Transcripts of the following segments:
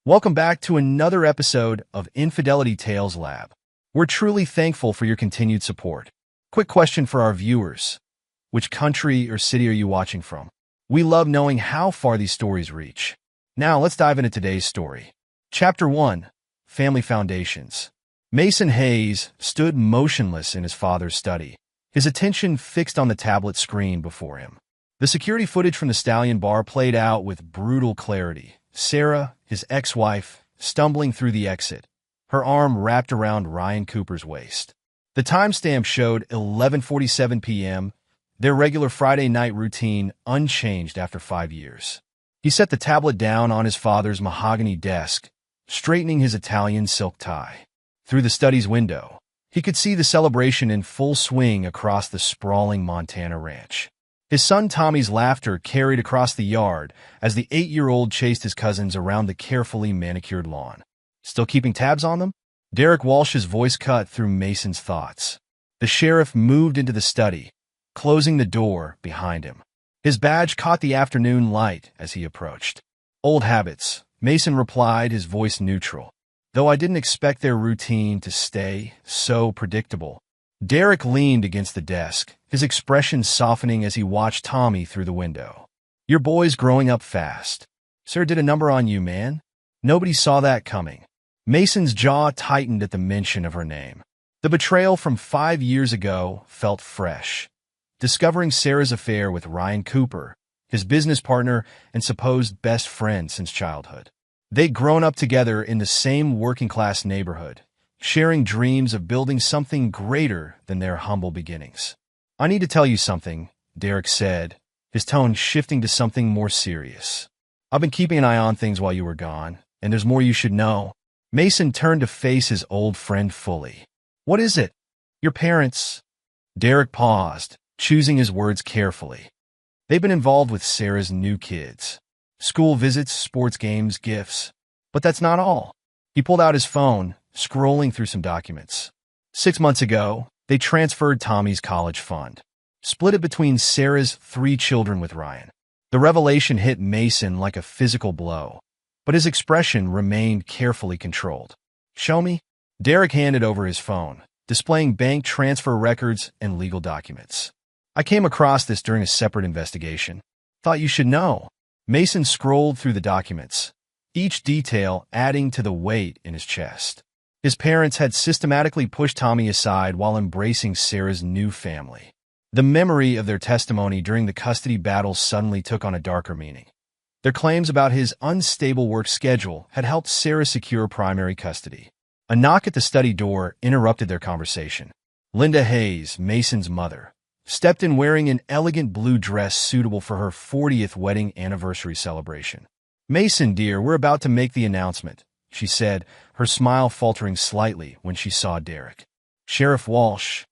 Welcome back to another episode of Infidelity Tales Lab. We're truly thankful for your continued support. Quick question for our viewers. Which country or city are you watching from? We love knowing how far these stories reach. Now, let's dive into today's story. Chapter 1. Family Foundations. Mason Hayes stood motionless in his father's study, his attention fixed on the tablet screen before him. The security footage from the Stallion Bar played out with brutal clarity. Sarah, his ex-wife, stumbling through the exit, her arm wrapped around Ryan Cooper's waist. The timestamp showed 11:47 p.m., their regular Friday night routine unchanged after 5 years. He set the tablet down on his father's mahogany desk, straightening his Italian silk tie. Through the study's window, he could see the celebration in full swing across the sprawling Montana ranch. His son Tommy's laughter carried across the yard as the 8-year-old chased his cousins around the carefully manicured lawn. Still keeping tabs on them? Derek Walsh's voice cut through Mason's thoughts. The sheriff moved into the study, closing the door behind him. His badge caught the afternoon light as he approached. Old habits, Mason replied, his voice neutral, though I didn't expect their routine to stay so predictable. Derek leaned against the desk, his expression softening as he watched Tommy through the window. Your boy's growing up fast. Sir did a number on you, man. Nobody saw that coming. Mason's jaw tightened at the mention of her name. The betrayal from 5 years ago felt fresh. Discovering Sarah's affair with Ryan Cooper, his business partner and supposed best friend since childhood. They'd grown up together in the same working-class neighborhood, sharing dreams of building something greater than their humble beginnings. I need to tell you something, Derek said, his tone shifting to something more serious. I've been keeping an eye on things while you were gone, and there's more you should know. Mason turned to face his old friend fully. What is it? Your parents. Derek paused, choosing his words carefully. They've been involved with Sarah's new kids. School visits, sports games, gifts. But that's not all. He pulled out his phone, scrolling through some documents. 6 months ago, they transferred Tommy's college fund, split it between Sarah's 3 children with Ryan. The revelation hit Mason like a physical blow, but his expression remained carefully controlled. Show me? Derek handed over his phone, displaying bank transfer records and legal documents. I came across this during a separate investigation. Thought you should know. Mason scrolled through the documents, each detail adding to the weight in his chest. His parents had systematically pushed Tommy aside while embracing Sarah's new family. The memory of their testimony during the custody battle suddenly took on a darker meaning. Their claims about his unstable work schedule had helped Sarah secure primary custody. A knock at the study door interrupted their conversation. Linda Hayes, Mason's mother, stepped in wearing an elegant blue dress suitable for her 40th wedding anniversary celebration. Mason, dear, we're about to make the announcement, she said, her smile faltering slightly when she saw Derek. Sheriff Walsh,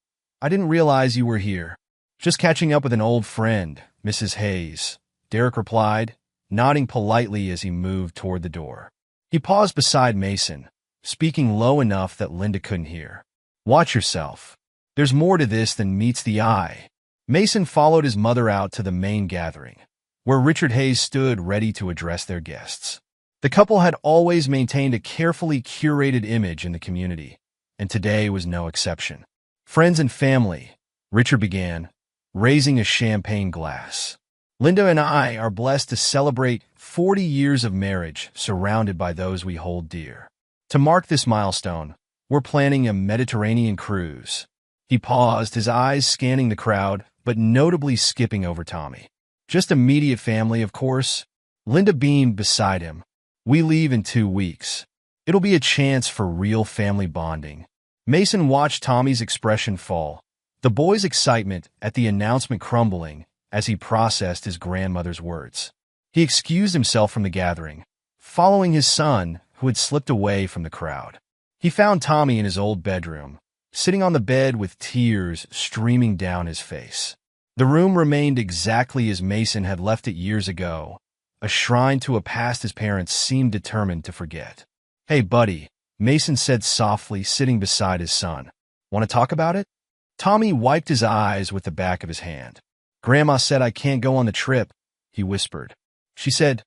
I didn't realize you were here. Just catching up with an old friend, Mrs. Hayes, Derek replied, nodding politely as he moved toward the door. He paused beside Mason, speaking low enough that Linda couldn't hear. Watch yourself. There's more to this than meets the eye. Mason followed his mother out to the main gathering, where Richard Hayes stood ready to address their guests. The couple had always maintained a carefully curated image in the community, and today was no exception. Friends and family, Richard began, raising a champagne glass. Linda and I are blessed to celebrate 40 years of marriage surrounded by those we hold dear. To mark this milestone, we're planning a Mediterranean cruise. He paused, his eyes scanning the crowd, but notably skipping over Tommy. Just immediate family, of course. Linda beamed beside him. We leave in 2 weeks. It'll be a chance for real family bonding. Mason watched Tommy's expression fall, the boy's excitement at the announcement crumbling as he processed his grandmother's words. He excused himself from the gathering, following his son, who had slipped away from the crowd. He found Tommy in his old bedroom, sitting on the bed with tears streaming down his face. The room remained exactly as Mason had left it years ago, a shrine to a past his parents seemed determined to forget. Hey, buddy, Mason said softly, sitting beside his son. Want to talk about it? Tommy wiped his eyes with the back of his hand. Grandma said I can't go on the trip, he whispered. She said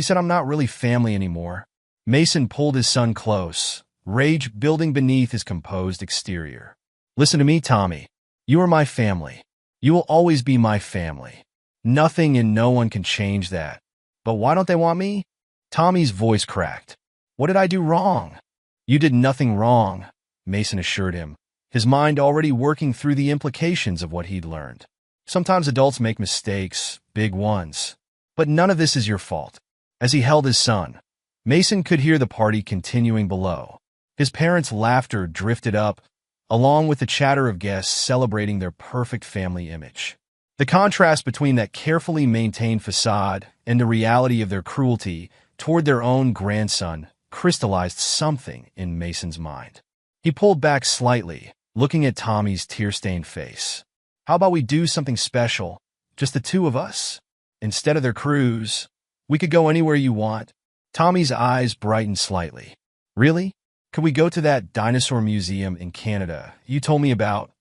I'm not really family anymore. Mason pulled his son close, rage building beneath his composed exterior. Listen to me, Tommy. You are my family. You will always be my family. Nothing and no one can change that. But why don't they want me? Tommy's voice cracked. What did I do wrong? You did nothing wrong, Mason assured him, his mind already working through the implications of what he'd learned. Sometimes adults make mistakes, big ones. But none of this is your fault. As he held his son, Mason could hear the party continuing below. His parents' laughter drifted up, along with the chatter of guests celebrating their perfect family image. The contrast between that carefully maintained facade and the reality of their cruelty toward their own grandson crystallized something in Mason's mind. He pulled back slightly, looking at Tommy's tear-stained face. How about we do something special, just the two of us? Instead of their crews, we could go anywhere you want. Tommy's eyes brightened slightly. Really? Could we go to that dinosaur museum in Canada you told me about?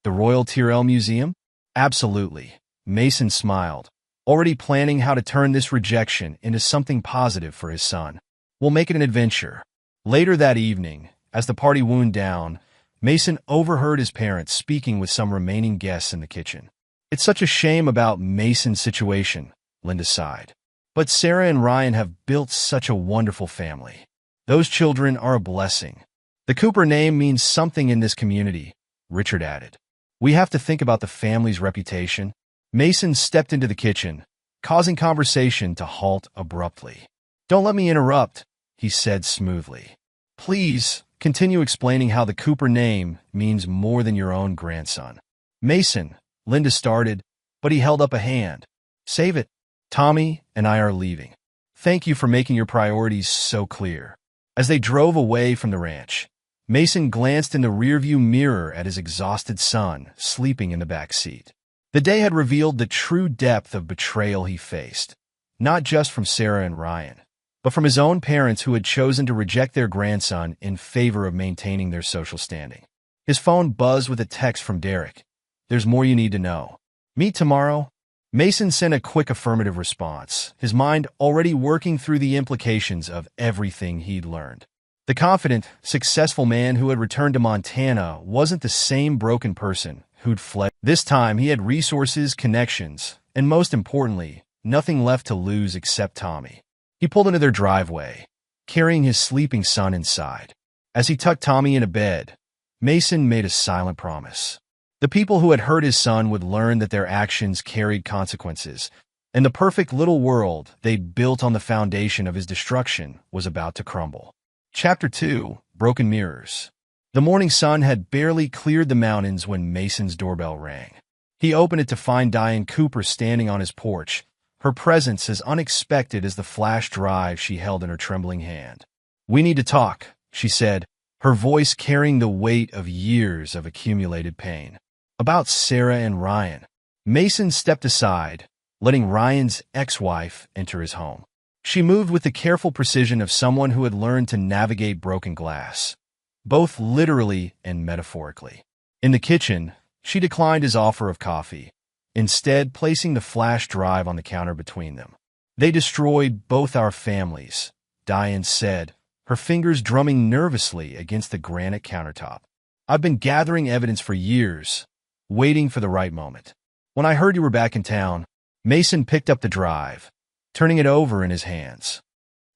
The Royal Tyrrell Museum? Absolutely. Mason smiled, already planning how to turn this rejection into something positive for his son. We'll make it an adventure. Later that evening, as the party wound down, Mason overheard his parents speaking with some remaining guests in the kitchen. It's such a shame about Mason's situation, Linda sighed. But Sarah and Ryan have built such a wonderful family. Those children are a blessing. The Cooper name means something in this community, Richard added. We have to think about the family's reputation. Mason stepped into the kitchen, causing conversation to halt abruptly. Don't let me interrupt, he said smoothly. Please, continue explaining how the Cooper name means more than your own grandson. Mason, Linda started, but he held up a hand. Save it. Tommy and I are leaving. Thank you for making your priorities so clear. As they drove away from the ranch, Mason glanced in the rearview mirror at his exhausted son, sleeping in the back seat. The day had revealed the true depth of betrayal he faced, not just from Sarah and Ryan, but from his own parents who had chosen to reject their grandson in favor of maintaining their social standing. His phone buzzed with a text from Derek. There's more you need to know. Meet tomorrow. Mason sent a quick affirmative response, his mind already working through the implications of everything he'd learned. The confident, successful man who had returned to Montana wasn't the same broken person who'd fled. This time he had resources, connections, and most importantly, nothing left to lose except Tommy. He pulled into their driveway, carrying his sleeping son inside. As he tucked Tommy into bed, Mason made a silent promise. The people who had hurt his son would learn that their actions carried consequences, and the perfect little world they'd built on the foundation of his destruction was about to crumble. Chapter 2: Broken Mirrors. The morning sun had barely cleared the mountains when Mason's doorbell rang. He opened it to find Diane Cooper standing on his porch, her presence as unexpected as the flash drive she held in her trembling hand. We need to talk, she said, her voice carrying the weight of years of accumulated pain. About Sarah and Ryan. Mason stepped aside, letting Ryan's ex-wife enter his home. She moved with the careful precision of someone who had learned to navigate broken glass, both literally and metaphorically. In the kitchen, she declined his offer of coffee, instead placing the flash drive on the counter between them. They destroyed both our families, Diane said, her fingers drumming nervously against the granite countertop. I've been gathering evidence for years, waiting for the right moment. When I heard you were back in town, Mason picked up the drive, turning it over in his hands.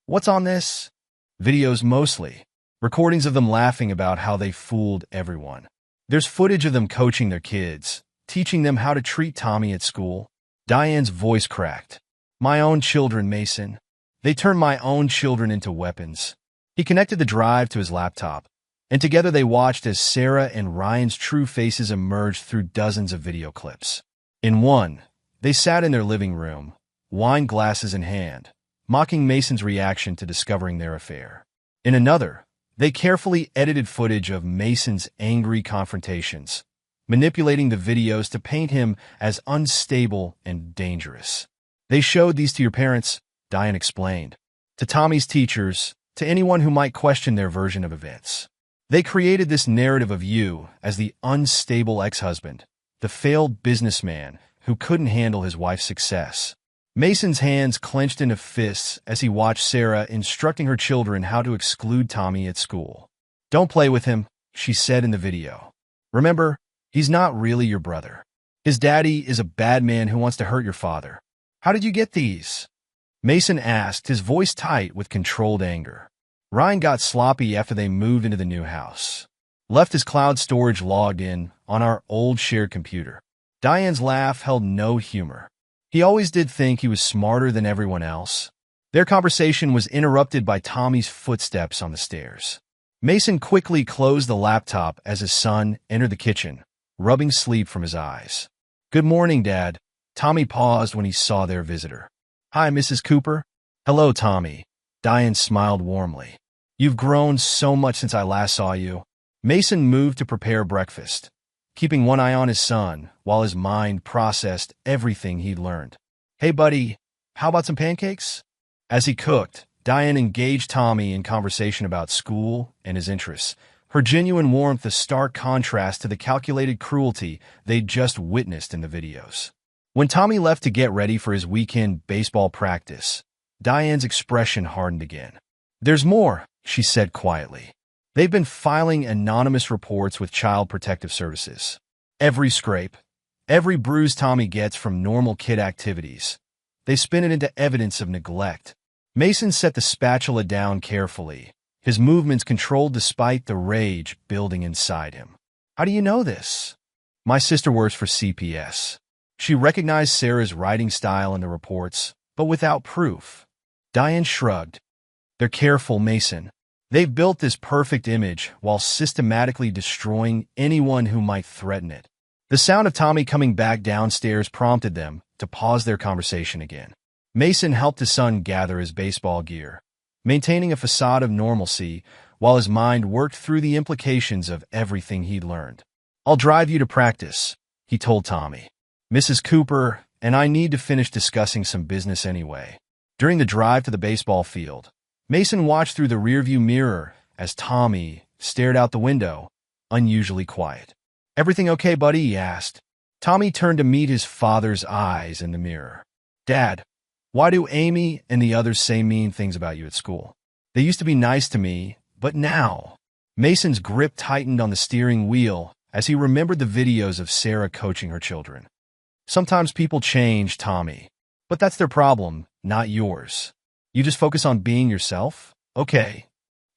What's on this? Videos mostly. Recordings of them laughing about how they fooled everyone. There's footage of them coaching their kids, teaching them how to treat Tommy at school. Diane's voice cracked. My own children, Mason. They turned my own children into weapons. He connected the drive to his laptop, and together they watched as Sarah and Ryan's true faces emerged through dozens of video clips. In one, they sat in their living room, wine glasses in hand, mocking Mason's reaction to discovering their affair. In another, they carefully edited footage of Mason's angry confrontations, manipulating the videos to paint him as unstable and dangerous. They showed these to your parents, Diane explained, to Tommy's teachers, to anyone who might question their version of events. They created this narrative of you as the unstable ex-husband, the failed businessman who couldn't handle his wife's success. Mason's hands clenched into fists as he watched Sarah instructing her children how to exclude Tommy at school. "Don't play with him," she said in the video. "Remember, he's not really your brother. His daddy is a bad man who wants to hurt your father." "How did you get these?" Mason asked, his voice tight with controlled anger. Ryan got sloppy after they moved into the new house. Left his cloud storage logged in on our old shared computer. Diane's laugh held no humor. He always did think he was smarter than everyone else. Their conversation was interrupted by Tommy's footsteps on the stairs. Mason quickly closed the laptop as his son entered the kitchen, rubbing sleep from his eyes. "Good morning, Dad." Tommy paused when he saw their visitor. "Hi, Mrs. Cooper." "Hello, Tommy." Diane smiled warmly. "You've grown so much since I last saw you." Mason moved to prepare breakfast, keeping one eye on his son while his mind processed everything he'd learned. "Hey, buddy, how about some pancakes?" As he cooked, Diane engaged Tommy in conversation about school and his interests, her genuine warmth a stark contrast to the calculated cruelty they'd just witnessed in the videos. When Tommy left to get ready for his weekend baseball practice, Diane's expression hardened again. "There's more," she said quietly. "They've been filing anonymous reports with Child Protective Services. Every scrape, every bruise Tommy gets from normal kid activities, they spin it into evidence of neglect." Mason set the spatula down carefully, his movements controlled despite the rage building inside him. "How do you know this?" "My sister works for CPS. She recognized Sarah's writing style in the reports, but without proof." Diane shrugged. "They're careful, Mason. They've built this perfect image while systematically destroying anyone who might threaten it." The sound of Tommy coming back downstairs prompted them to pause their conversation again. Mason helped his son gather his baseball gear, maintaining a facade of normalcy while his mind worked through the implications of everything he'd learned. "I'll drive you to practice," he told Tommy. "Mrs. Cooper and I need to finish discussing some business anyway." During the drive to the baseball field, Mason watched through the rearview mirror as Tommy stared out the window, unusually quiet. "Everything okay, buddy?" he asked. Tommy turned to meet his father's eyes in the mirror. "Dad, why do Amy and the others say mean things about you at school? They used to be nice to me, but now..." Mason's grip tightened on the steering wheel as he remembered the videos of Sarah coaching her children. "Sometimes people change, Tommy, but that's their problem, not yours. You just focus on being yourself? Okay."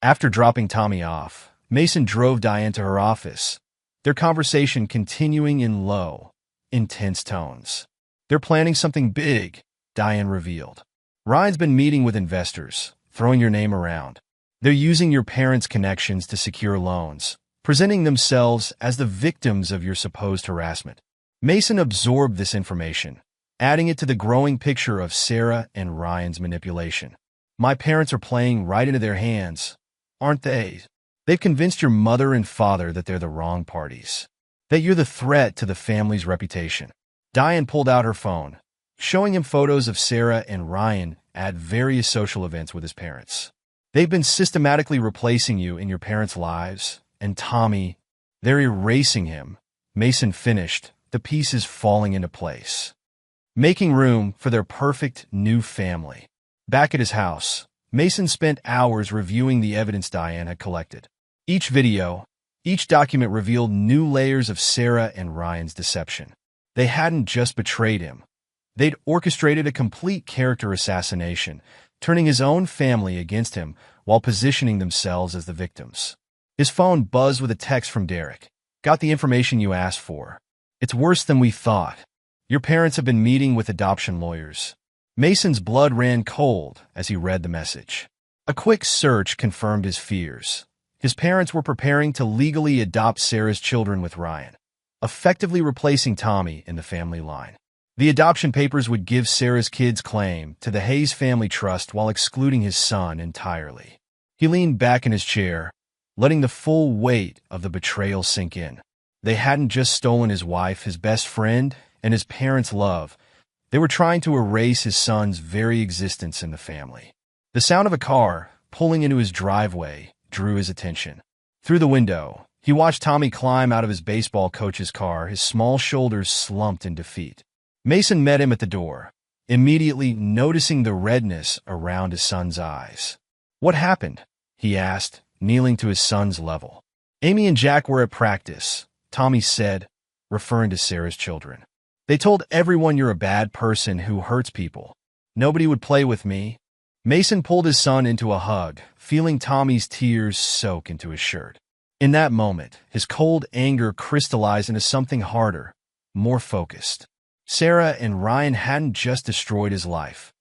After dropping Tommy off, Mason drove Diane to her office, their conversation continuing in low, intense tones. "They're planning something big," Diane revealed. "Ryan's been meeting with investors, throwing your name around. They're using your parents' connections to secure loans, presenting themselves as the victims of your supposed harassment." Mason absorbed this information, adding it to the growing picture of Sarah and Ryan's manipulation. "My parents are playing right into their hands, aren't they? They've convinced your mother and father that they're the wrong parties, that you're the threat to the family's reputation." Diane pulled out her phone, showing him photos of Sarah and Ryan at various social events with his parents. "They've been systematically replacing you in your parents' lives, and Tommy, they're erasing him." Mason finished, the pieces falling into place, making room for their perfect new family. Back at his house, Mason spent hours reviewing the evidence Diane had collected. Each video, each document revealed new layers of Sarah and Ryan's deception. They hadn't just betrayed him. They'd orchestrated a complete character assassination, turning his own family against him while positioning themselves as the victims. His phone buzzed with a text from Derek. "Got the information you asked for. It's worse than we thought. Your parents have been meeting with adoption lawyers." Mason's blood ran cold as he read the message. A quick search confirmed his fears. His parents were preparing to legally adopt Sarah's children with Ryan, effectively replacing Tommy in the family line. The adoption papers would give Sarah's kids claim to the Hayes family trust while excluding his son entirely. He leaned back in his chair, letting the full weight of the betrayal sink in. They hadn't just stolen his wife, his best friend, and his parents' love. They were trying to erase his son's very existence in the family. The sound of a car pulling into his driveway drew his attention. Through the window, he watched Tommy climb out of his baseball coach's car, his small shoulders slumped in defeat. Mason met him at the door, immediately noticing the redness around his son's eyes. "What happened?" he asked, kneeling to his son's level. "Amy and Jack were at practice," Tommy said, referring to Sarah's children. "They told everyone you're a bad person who hurts people. Nobody would play with me." Mason pulled his son into a hug, feeling Tommy's tears soak into his shirt. In that moment, his cold anger crystallized into something harder, more focused. Sarah and Ryan hadn't just destroyed his life.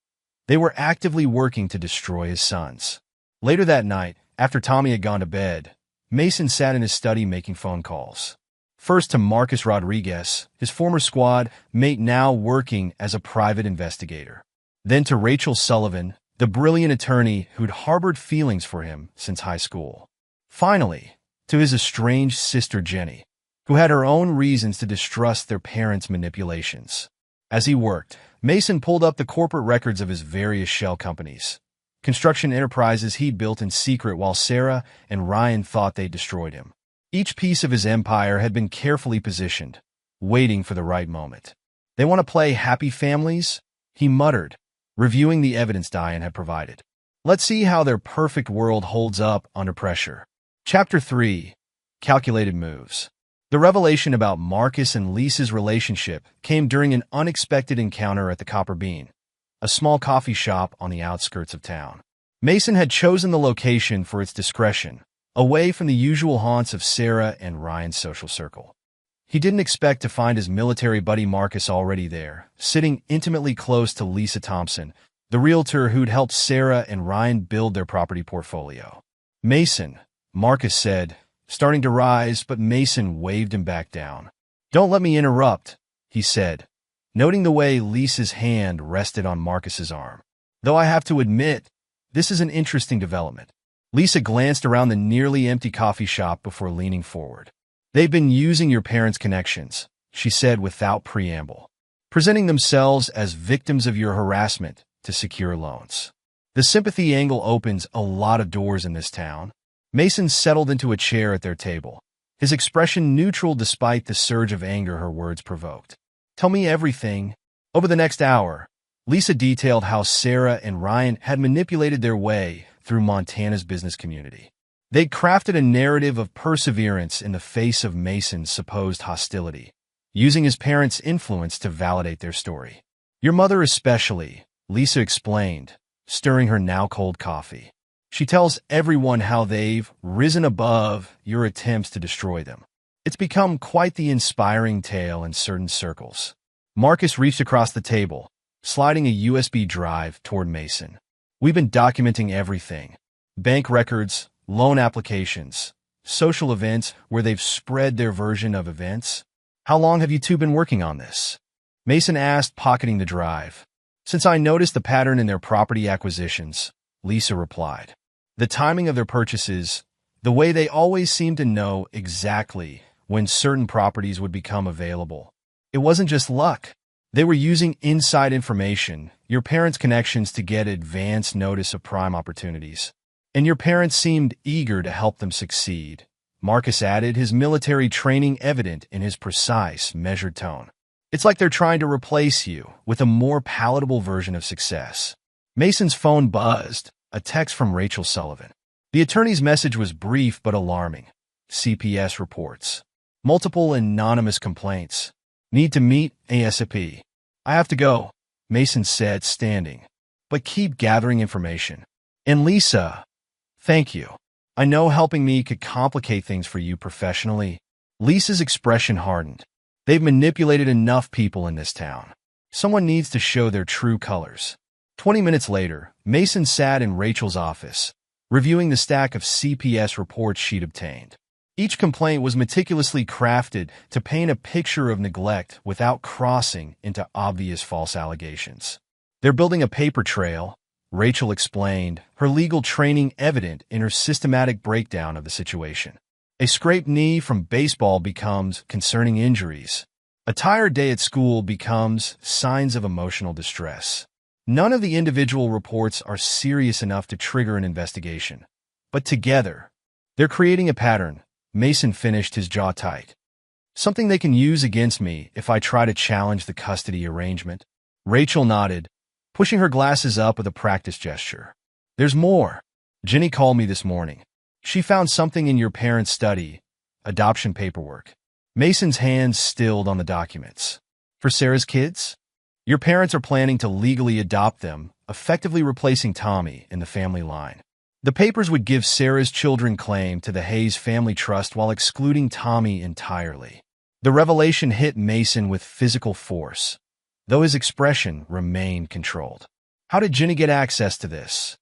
They were actively working to destroy his son's. Later that night, after Tommy had gone to bed, Mason sat in his study making phone calls. First to Marcus Rodriguez, his former squad mate now working as a private investigator. Then to Rachel Sullivan, the brilliant attorney who'd harbored feelings for him since high school. Finally, to his estranged sister Jenny, who had her own reasons to distrust their parents' manipulations. As he worked, Mason pulled up the corporate records of his various shell companies, construction enterprises he'd built in secret while Sarah and Ryan thought they'd destroyed him. Each piece of his empire had been carefully positioned, waiting for the right moment. "They want to play happy families?" he muttered, reviewing the evidence Diane had provided. "Let's see how their perfect world holds up under pressure." Chapter 3. Calculated Moves. The revelation about Marcus and Lisa's relationship came during an unexpected encounter at the Copper Bean, a small coffee shop on the outskirts of town. Mason had chosen the location for its discretion, away from the usual haunts of Sarah and Ryan's social circle. He didn't expect to find his military buddy Marcus already there, sitting intimately close to Lisa Thompson, the realtor who'd helped Sarah and Ryan build their property portfolio. "Mason," Marcus said, starting to rise, but Mason waved him back down. "Don't let me interrupt," he said, noting the way Lisa's hand rested on Marcus's arm. "Though I have to admit, this is an interesting development." Lisa glanced around the nearly empty coffee shop before leaning forward. "They've been using your parents' connections," she said without preamble, "presenting themselves as victims of your harassment to secure loans. The sympathy angle opens a lot of doors in this town." Mason settled into a chair at their table, his expression neutral despite the surge of anger her words provoked. "Tell me everything." Over the next hour, Lisa detailed how Sarah and Ryan had manipulated their way through Montana's business community. They'd crafted a narrative of perseverance in the face of Mason's supposed hostility, using his parents' influence to validate their story. "Your mother especially," Lisa explained, stirring her now-cold coffee. "She tells everyone how they've risen above your attempts to destroy them. It's become quite the inspiring tale in certain circles." Marcus reached across the table, sliding a USB drive toward Mason. "We've been documenting everything. Bank records, loan applications, social events where they've spread their version of events." "How long have you two been working on this?" Mason asked, pocketing the drive. "Since I noticed the pattern in their property acquisitions," Lisa replied. "The timing of their purchases, the way they always seemed to know exactly when certain properties would become available. It wasn't just luck. They were using inside information, your parents' connections, to get advance notice of prime opportunities. And your parents seemed eager to help them succeed," Marcus added, his military training evident in his precise, measured tone. "It's like they're trying to replace you with a more palatable version of success." Mason's phone buzzed, a text from Rachel Sullivan. The attorney's message was brief but alarming. CPS reports. "Multiple anonymous complaints. Need to meet ASAP." "I have to go," Mason said, standing. "But keep gathering information." "And Lisa, thank you. I know helping me could complicate things for you professionally." Lisa's expression hardened. "They've manipulated enough people in this town. Someone needs to show their true colors." 20 minutes later, Mason sat in Rachel's office, reviewing the stack of CPS reports she'd obtained. Each complaint was meticulously crafted to paint a picture of neglect without crossing into obvious false allegations. "They're building a paper trail," Rachel explained, her legal training evident in her systematic breakdown of the situation. "A scraped knee from baseball becomes concerning injuries. A tired day at school becomes signs of emotional distress. None of the individual reports are serious enough to trigger an investigation. But together, they're creating a pattern." Mason finished, his jaw tight. "Something they can use against me if I try to challenge the custody arrangement." Rachel nodded, pushing her glasses up with a practice gesture. There's more. Jenny called me this morning. She found something in your parents' study, adoption paperwork. Mason's hands stilled on the documents. For Sarah's kids? Your parents are planning to legally adopt them, effectively replacing Tommy in the family line. The papers would give Sarah's children claim to the Hayes family trust while excluding Tommy entirely. The revelation hit Mason with physical force, though his expression remained controlled. How did Jenny get access to this?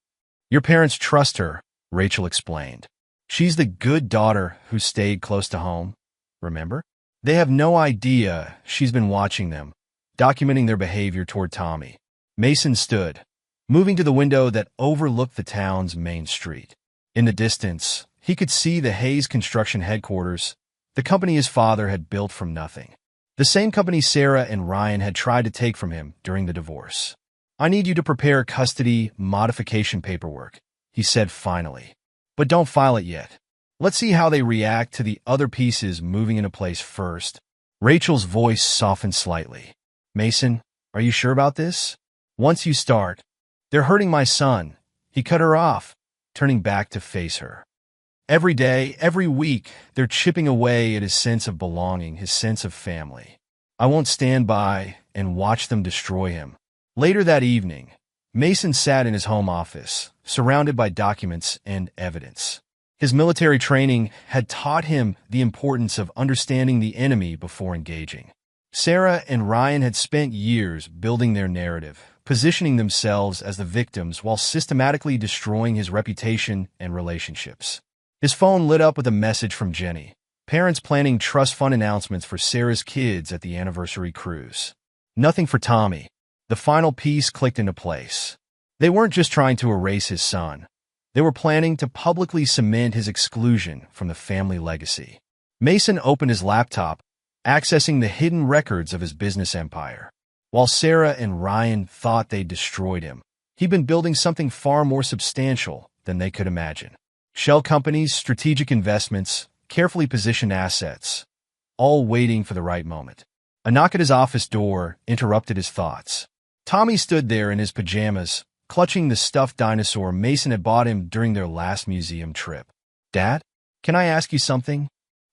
Your parents trust her, Rachel explained. She's the good daughter who stayed close to home, remember? They have no idea she's been watching them, documenting their behavior toward Tommy. Mason stood, moving to the window that overlooked the town's main street. In the distance, he could see the Hayes construction headquarters, the company his father had built from nothing. The same company Sarah and Ryan had tried to take from him during the divorce. I need you to prepare custody modification paperwork, he said finally. But don't file it yet. Let's see how they react to the other pieces moving into place first. Rachel's voice softened slightly. Mason, are you sure about this? Once you start, they're hurting my son. He cut her off, turning back to face her. Every day, every week, they're chipping away at his sense of belonging, his sense of family. I won't stand by and watch them destroy him. Later that evening, Mason sat in his home office, surrounded by documents and evidence. His military training had taught him the importance of understanding the enemy before engaging. Sarah and Ryan had spent years building their narrative, positioning themselves as the victims while systematically destroying his reputation and relationships. His phone lit up with a message from Jenny. Parents planning trust fund announcements for Sarah's kids at the anniversary cruise. Nothing for Tommy. The final piece clicked into place. They weren't just trying to erase his son. They were planning to publicly cement his exclusion from the family legacy. Mason opened his laptop, accessing the hidden records of his business empire. While Sarah and Ryan thought they'd destroyed him, he'd been building something far more substantial than they could imagine. Shell companies, strategic investments, carefully positioned assets, all waiting for the right moment. A knock at his office door interrupted his thoughts. Tommy stood there in his pajamas, clutching the stuffed dinosaur Mason had bought him during their last museum trip. Dad, can I ask you something?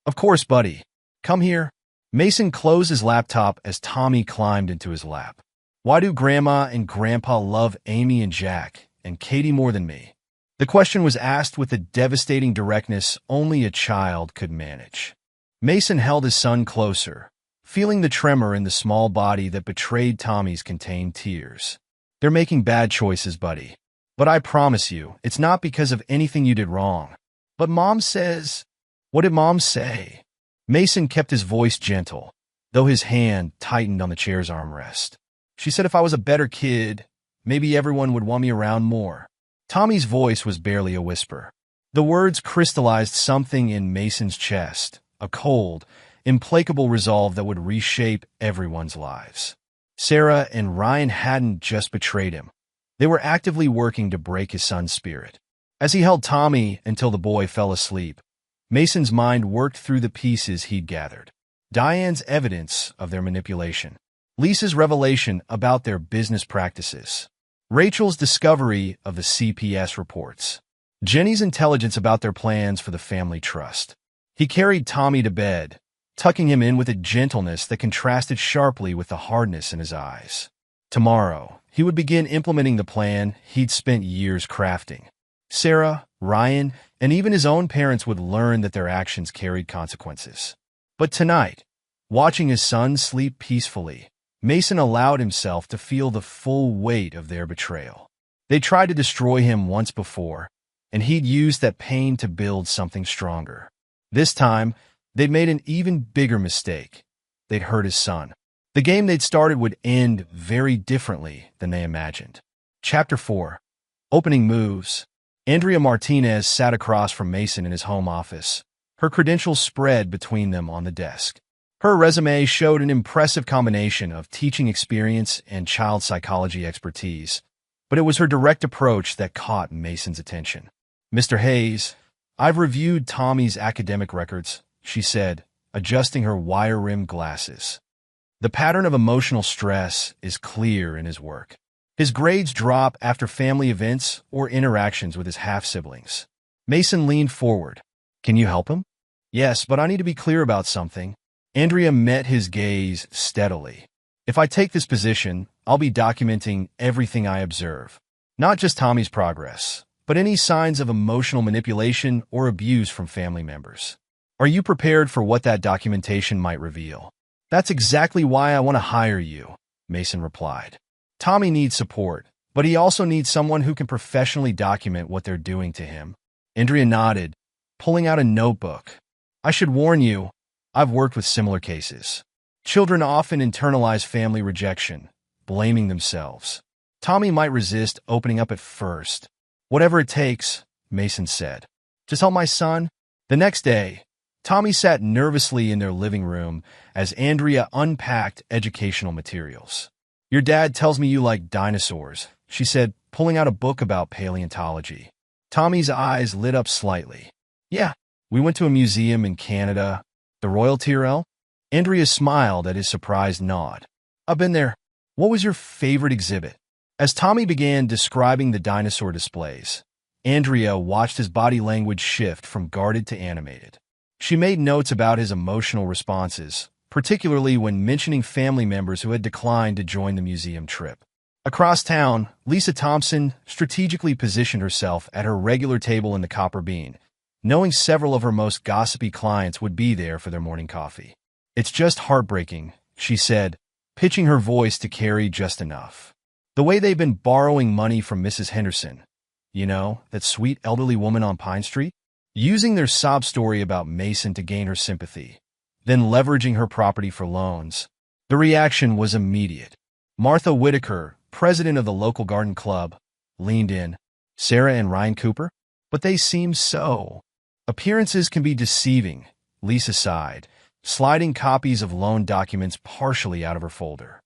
Of course, buddy. Come here. Mason closed his laptop as Tommy climbed into his lap. Why do Grandma and Grandpa love Amy and Jack and Katie more than me? The question was asked with the devastating directness only a child could manage. Mason held his son closer, feeling the tremor in the small body that betrayed Tommy's contained tears. They're making bad choices, buddy. But I promise you, it's not because of anything you did wrong. But Mom says... What did Mom say? Mason kept his voice gentle, though his hand tightened on the chair's armrest. She said if I was a better kid, maybe everyone would want me around more. Tommy's voice was barely a whisper. The words crystallized something in Mason's chest, a cold, implacable resolve that would reshape everyone's lives. Sarah and Ryan hadn't just betrayed him. They were actively working to break his son's spirit. As he held Tommy until the boy fell asleep, Mason's mind worked through the pieces he'd gathered. Diane's evidence of their manipulation. Lisa's revelation about their business practices. Rachel's discovery of the CPS reports. Jenny's intelligence about their plans for the family trust. He carried Tommy to bed, tucking him in with a gentleness that contrasted sharply with the hardness in his eyes. Tomorrow, he would begin implementing the plan he'd spent years crafting. Sarah, Ryan, and even his own parents would learn that their actions carried consequences. But tonight, watching his son sleep peacefully, Mason allowed himself to feel the full weight of their betrayal. They tried to destroy him once before, and he'd used that pain to build something stronger. This time, they'd made an even bigger mistake. They'd hurt his son. The game they'd started would end very differently than they imagined. Chapter 4. Opening Moves. Andrea Martinez sat across from Mason in his home office, her credentials spread between them on the desk. Her resume showed an impressive combination of teaching experience and child psychology expertise, but it was her direct approach that caught Mason's attention. Mr. Hayes, I've reviewed Tommy's academic records, she said, adjusting her wire-rimmed glasses. The pattern of emotional stress is clear in his work. His grades drop after family events or interactions with his half-siblings. Mason leaned forward. Can you help him? Yes, but I need to be clear about something. Andrea met his gaze steadily. If I take this position, I'll be documenting everything I observe. Not just Tommy's progress, but any signs of emotional manipulation or abuse from family members. Are you prepared for what that documentation might reveal? That's exactly why I want to hire you, Mason replied. Tommy needs support, but he also needs someone who can professionally document what they're doing to him. Andrea nodded, pulling out a notebook. I should warn you, I've worked with similar cases. Children often internalize family rejection, blaming themselves. Tommy might resist opening up at first. Whatever it takes, Mason said. Just help my son. The next day, Tommy sat nervously in their living room as Andrea unpacked educational materials. Your dad tells me you like dinosaurs, she said, pulling out a book about paleontology. Tommy's eyes lit up slightly. Yeah, we went to a museum in Canada. The Royal Tyrrell? Andrea smiled at his surprised nod. I've been there. What was your favorite exhibit? As Tommy began describing the dinosaur displays, Andrea watched his body language shift from guarded to animated. She made notes about his emotional responses, particularly when mentioning family members who had declined to join the museum trip. Across town, Lisa Thompson strategically positioned herself at her regular table in the Copper Bean, knowing several of her most gossipy clients would be there for their morning coffee. It's just heartbreaking, she said, pitching her voice to carry just enough. The way they've been borrowing money from Mrs. Henderson, you know, that sweet elderly woman on Pine Street, using their sob story about Mason to gain her sympathy, then leveraging her property for loans. The reaction was immediate. Martha Whitaker, president of the local garden club, leaned in. Sarah and Ryan Cooper? But they seem so. Appearances can be deceiving, Lisa sighed, sliding copies of loan documents partially out of her folder.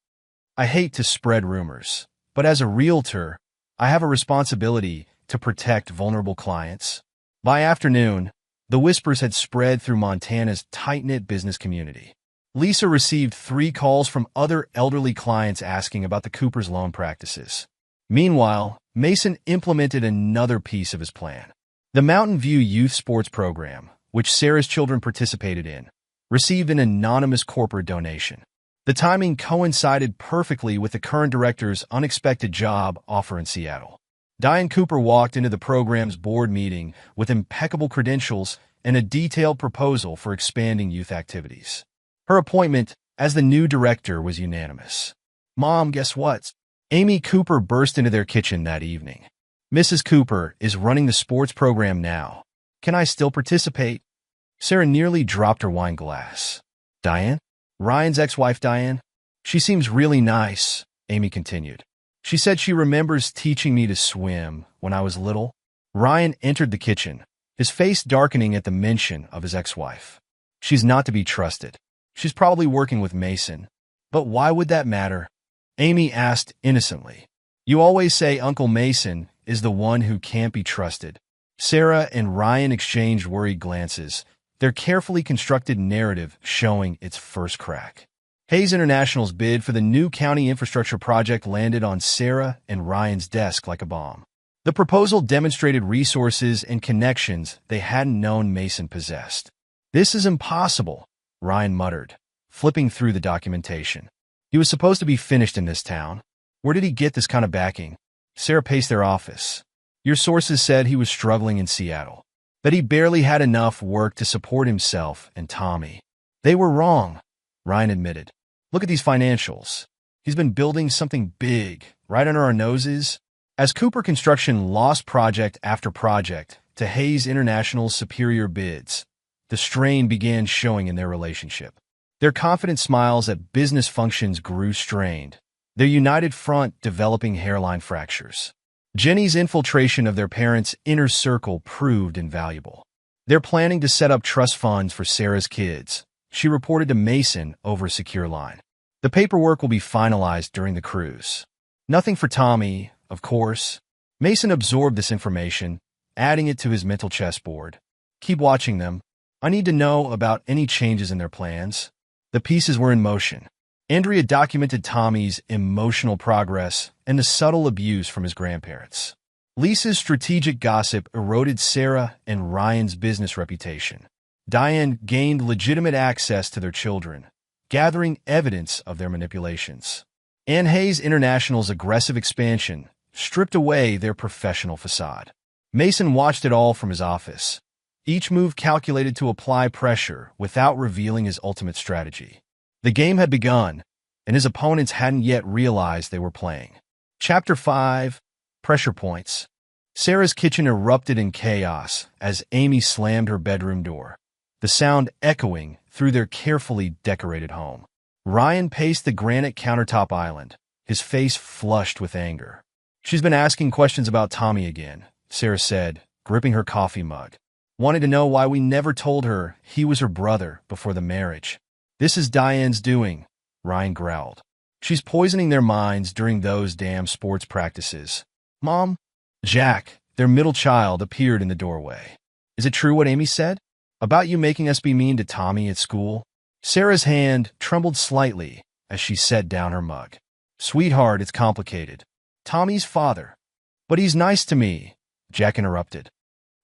I hate to spread rumors, but as a realtor, I have a responsibility to protect vulnerable clients. By afternoon, the whispers had spread through Montana's tight-knit business community. Lisa received 3 calls from other elderly clients asking about the Cooper's loan practices. Meanwhile, Mason implemented another piece of his plan. The Mountain View Youth Sports Program, which Sarah's children participated in, received an anonymous corporate donation. The timing coincided perfectly with the current director's unexpected job offer in Seattle. Diane Cooper walked into the program's board meeting with impeccable credentials and a detailed proposal for expanding youth activities. Her appointment as the new director was unanimous. Mom, guess what? Amy Cooper burst into their kitchen that evening. Mrs. Cooper is running the sports program now. Can I still participate? Sarah nearly dropped her wine glass. Diane? Ryan's ex-wife Diane? She seems really nice, Amy continued. She said she remembers teaching me to swim when I was little. Ryan entered the kitchen, his face darkening at the mention of his ex-wife. She's not to be trusted. She's probably working with Mason. But why would that matter? Amy asked innocently. You always say Uncle Mason is the one who can't be trusted. Sarah and Ryan exchanged worried glances, their carefully constructed narrative showing its first crack. Hayes International's bid for the new county infrastructure project landed on Sarah and Ryan's desk like a bomb. The proposal demonstrated resources and connections they hadn't known Mason possessed. This is impossible, Ryan muttered, flipping through the documentation. He was supposed to be finished in this town. Where did he get this kind of backing? Sarah paced their office. Your sources said he was struggling in Seattle, that he barely had enough work to support himself and Tommy. They were wrong, Ryan admitted. Look at these financials. He's been building something big, right under our noses. As Cooper Construction lost project after project to Hayes International's superior bids, the strain began showing in their relationship. Their confident smiles at business functions grew strained, their united front developing hairline fractures. Jenny's infiltration of their parents' inner circle proved invaluable. They're planning to set up trust funds for Sarah's kids, she reported to Mason over a secure line. The paperwork will be finalized during the cruise. Nothing for Tommy, of course. Mason absorbed this information, adding it to his mental chessboard. Keep watching them. I need to know about any changes in their plans. The pieces were in motion. Andrea documented Tommy's emotional progress and the subtle abuse from his grandparents. Lisa's strategic gossip eroded Sarah and Ryan's business reputation. Diane gained legitimate access to their children, gathering evidence of their manipulations. Anne Hayes International's aggressive expansion stripped away their professional facade. Mason watched it all from his office, each move calculated to apply pressure without revealing his ultimate strategy. The game had begun, and his opponents hadn't yet realized they were playing. Chapter 5: Pressure Points. Sarah's kitchen erupted in chaos as Amy slammed her bedroom door, the sound echoing through their carefully decorated home. Ryan paced the granite countertop island, his face flushed with anger. "She's been asking questions about Tommy again," Sarah said, gripping her coffee mug. "Wanted to know why we never told her he was her brother before the marriage." "This is Diane's doing," Ryan growled. "She's poisoning their minds during those damn sports practices." "Mom?" Jack, their middle child, appeared in the doorway. "Is it true what Amy said? About you making us be mean to Tommy at school?" Sarah's hand trembled slightly as she set down her mug. "Sweetheart, it's complicated. Tommy's father." "But he's nice to me," Jack interrupted.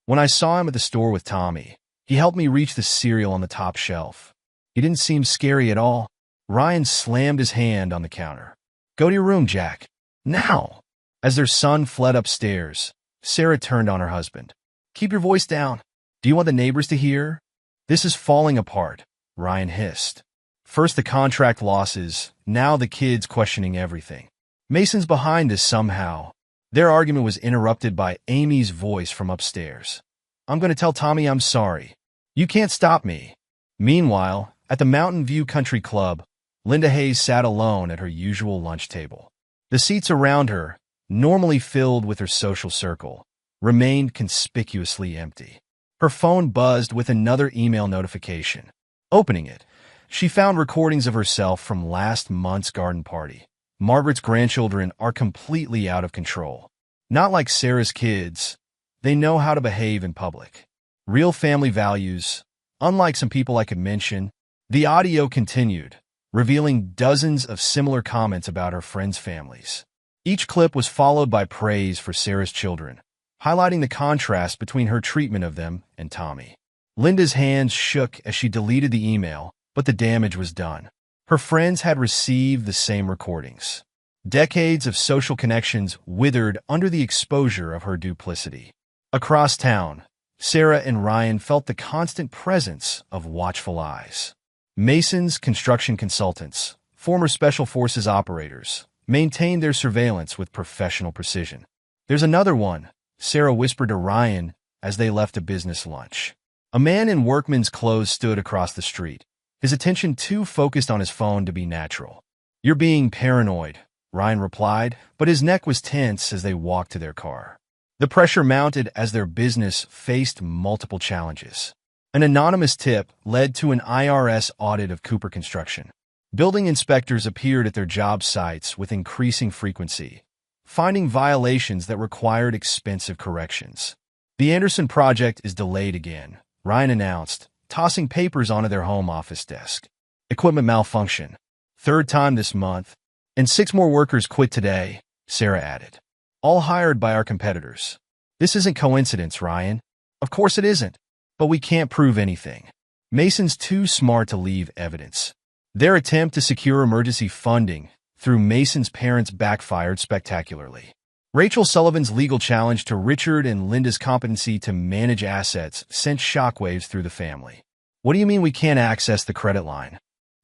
"When I saw him at the store with Tommy, he helped me reach the cereal on the top shelf. He didn't seem scary at all." Ryan slammed his hand on the counter. "Go to your room, Jack. Now!" As their son fled upstairs, Sarah turned on her husband. "Keep your voice down. Do you want the neighbors to hear?" "This is falling apart," Ryan hissed. "First the contract losses, now the kids questioning everything. Mason's behind this somehow." Their argument was interrupted by Amy's voice from upstairs. "I'm going to tell Tommy I'm sorry. You can't stop me." Meanwhile, at the Mountain View Country Club, Linda Hayes sat alone at her usual lunch table. The seats around her, normally filled with her social circle, remained conspicuously empty. Her phone buzzed with another email notification. Opening it, she found recordings of herself from last month's garden party. Margaret's grandchildren are completely out of control. Not like Sarah's kids, they know how to behave in public. Real family values, unlike some people I could mention. The audio continued, revealing dozens of similar comments about her friends' families. Each clip was followed by praise for Sarah's children, highlighting the contrast between her treatment of them and Tommy. Linda's hands shook as she deleted the email, but the damage was done. Her friends had received the same recordings. Decades of social connections withered under the exposure of her duplicity. Across town, Sarah and Ryan felt the constant presence of watchful eyes. Mason's construction consultants, former Special Forces operators, maintained their surveillance with professional precision. "There's another one," Sarah whispered to Ryan as they left a business lunch. A man in workman's clothes stood across the street, his attention too focused on his phone to be natural. "You're being paranoid," Ryan replied, but his neck was tense as they walked to their car. The pressure mounted as their business faced multiple challenges. An anonymous tip led to an IRS audit of Cooper Construction. Building inspectors appeared at their job sites with increasing frequency, finding violations that required expensive corrections. "The Anderson project is delayed again," Ryan announced, tossing papers onto their home office desk. "Equipment malfunction. Third time this month. And 6 more workers quit today," Sarah added. "All hired by our competitors." "This isn't coincidence, Ryan." "Of course it isn't. But we can't prove anything. Mason's too smart to leave evidence." Their attempt to secure emergency funding through Mason's parents backfired spectacularly. Rachel Sullivan's legal challenge to Richard and Linda's competency to manage assets sent shockwaves through the family. "What do you mean we can't access the credit line?"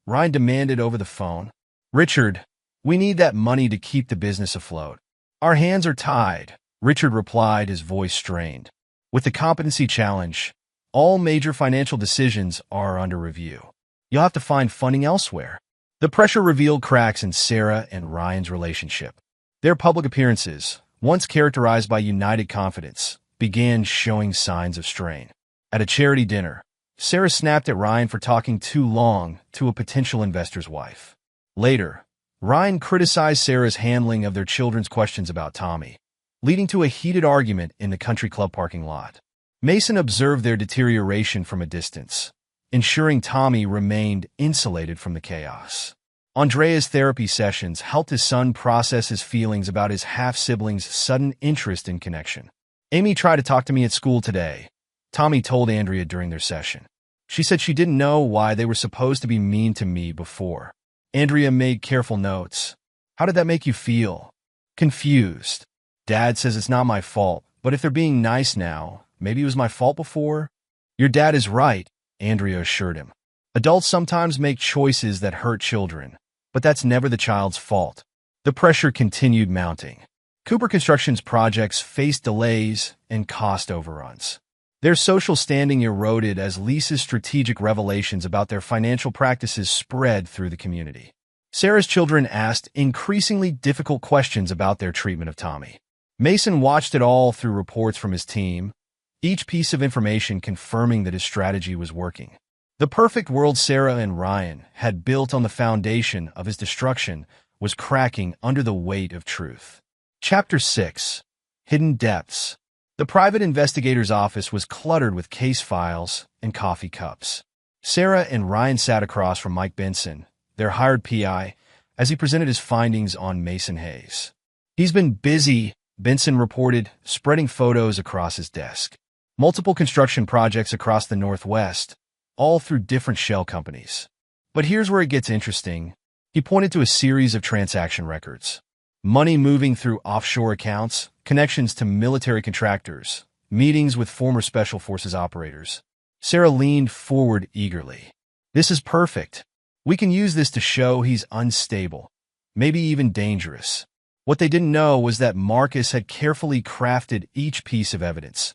Ryan demanded over the phone. "Richard, we need that money to keep the business afloat." "Our hands are tied," Richard replied, his voice strained. "With the competency challenge, all major financial decisions are under review. You'll have to find funding elsewhere." The pressure revealed cracks in Sarah and Ryan's relationship. Their public appearances, once characterized by united confidence, began showing signs of strain. At a charity dinner, Sarah snapped at Ryan for talking too long to a potential investor's wife. Later, Ryan criticized Sarah's handling of their children's questions about Tommy, leading to a heated argument in the country club parking lot. Mason observed their deterioration from a distance, ensuring Tommy remained insulated from the chaos. Andrea's therapy sessions helped his son process his feelings about his half-sibling's sudden interest in connection. Amy tried to talk to me at school today, Tommy told Andrea during their session. She said she didn't know why they were supposed to be mean to me before. Andrea made careful notes. How did that make you feel? Confused. Dad says it's not my fault, but if they're being nice now, maybe it was my fault before? Your dad is right, Andrea assured him. Adults sometimes make choices that hurt children, but that's never the child's fault. The pressure continued mounting. Cooper Construction's projects faced delays and cost overruns. Their social standing eroded as Lisa's strategic revelations about their financial practices spread through the community. Sarah's children asked increasingly difficult questions about their treatment of Tommy. Mason watched it all through reports from his team, each piece of information confirming that his strategy was working. The perfect world Sarah and Ryan had built on the foundation of his destruction was cracking under the weight of truth. Chapter 6. Hidden Depths. The private investigator's office was cluttered with case files and coffee cups. Sarah and Ryan sat across from Mike Benson, their hired PI, as he presented his findings on Mason Hayes. He's been busy, Benson reported, spreading photos across his desk. Multiple construction projects across the Northwest, all through different shell companies. But here's where it gets interesting. He pointed to a series of transaction records. Money moving through offshore accounts, connections to military contractors, meetings with former Special Forces operators. Sarah leaned forward eagerly. This is perfect. We can use this to show he's unstable, maybe even dangerous. What they didn't know was that Marcus had carefully crafted each piece of evidence,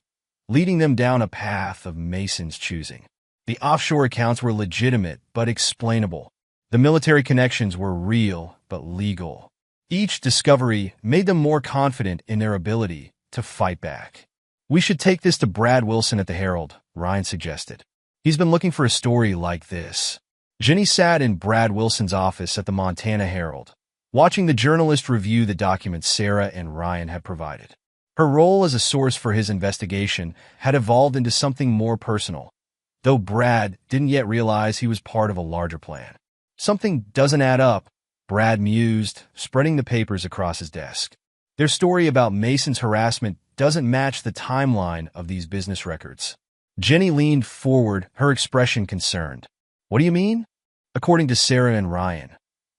leading them down a path of Mason's choosing. The offshore accounts were legitimate but explainable. The military connections were real but legal. Each discovery made them more confident in their ability to fight back. We should take this to Brad Wilson at the Herald, Ryan suggested. He's been looking for a story like this. Jenny sat in Brad Wilson's office at the Montana Herald, watching the journalist review the documents Sarah and Ryan had provided. Her role as a source for his investigation had evolved into something more personal, though Brad didn't yet realize he was part of a larger plan. Something doesn't add up, Brad mused, spreading the papers across his desk. Their story about Mason's harassment doesn't match the timeline of these business records. Jenny leaned forward, her expression concerned. What do you mean? According to Sarah and Ryan,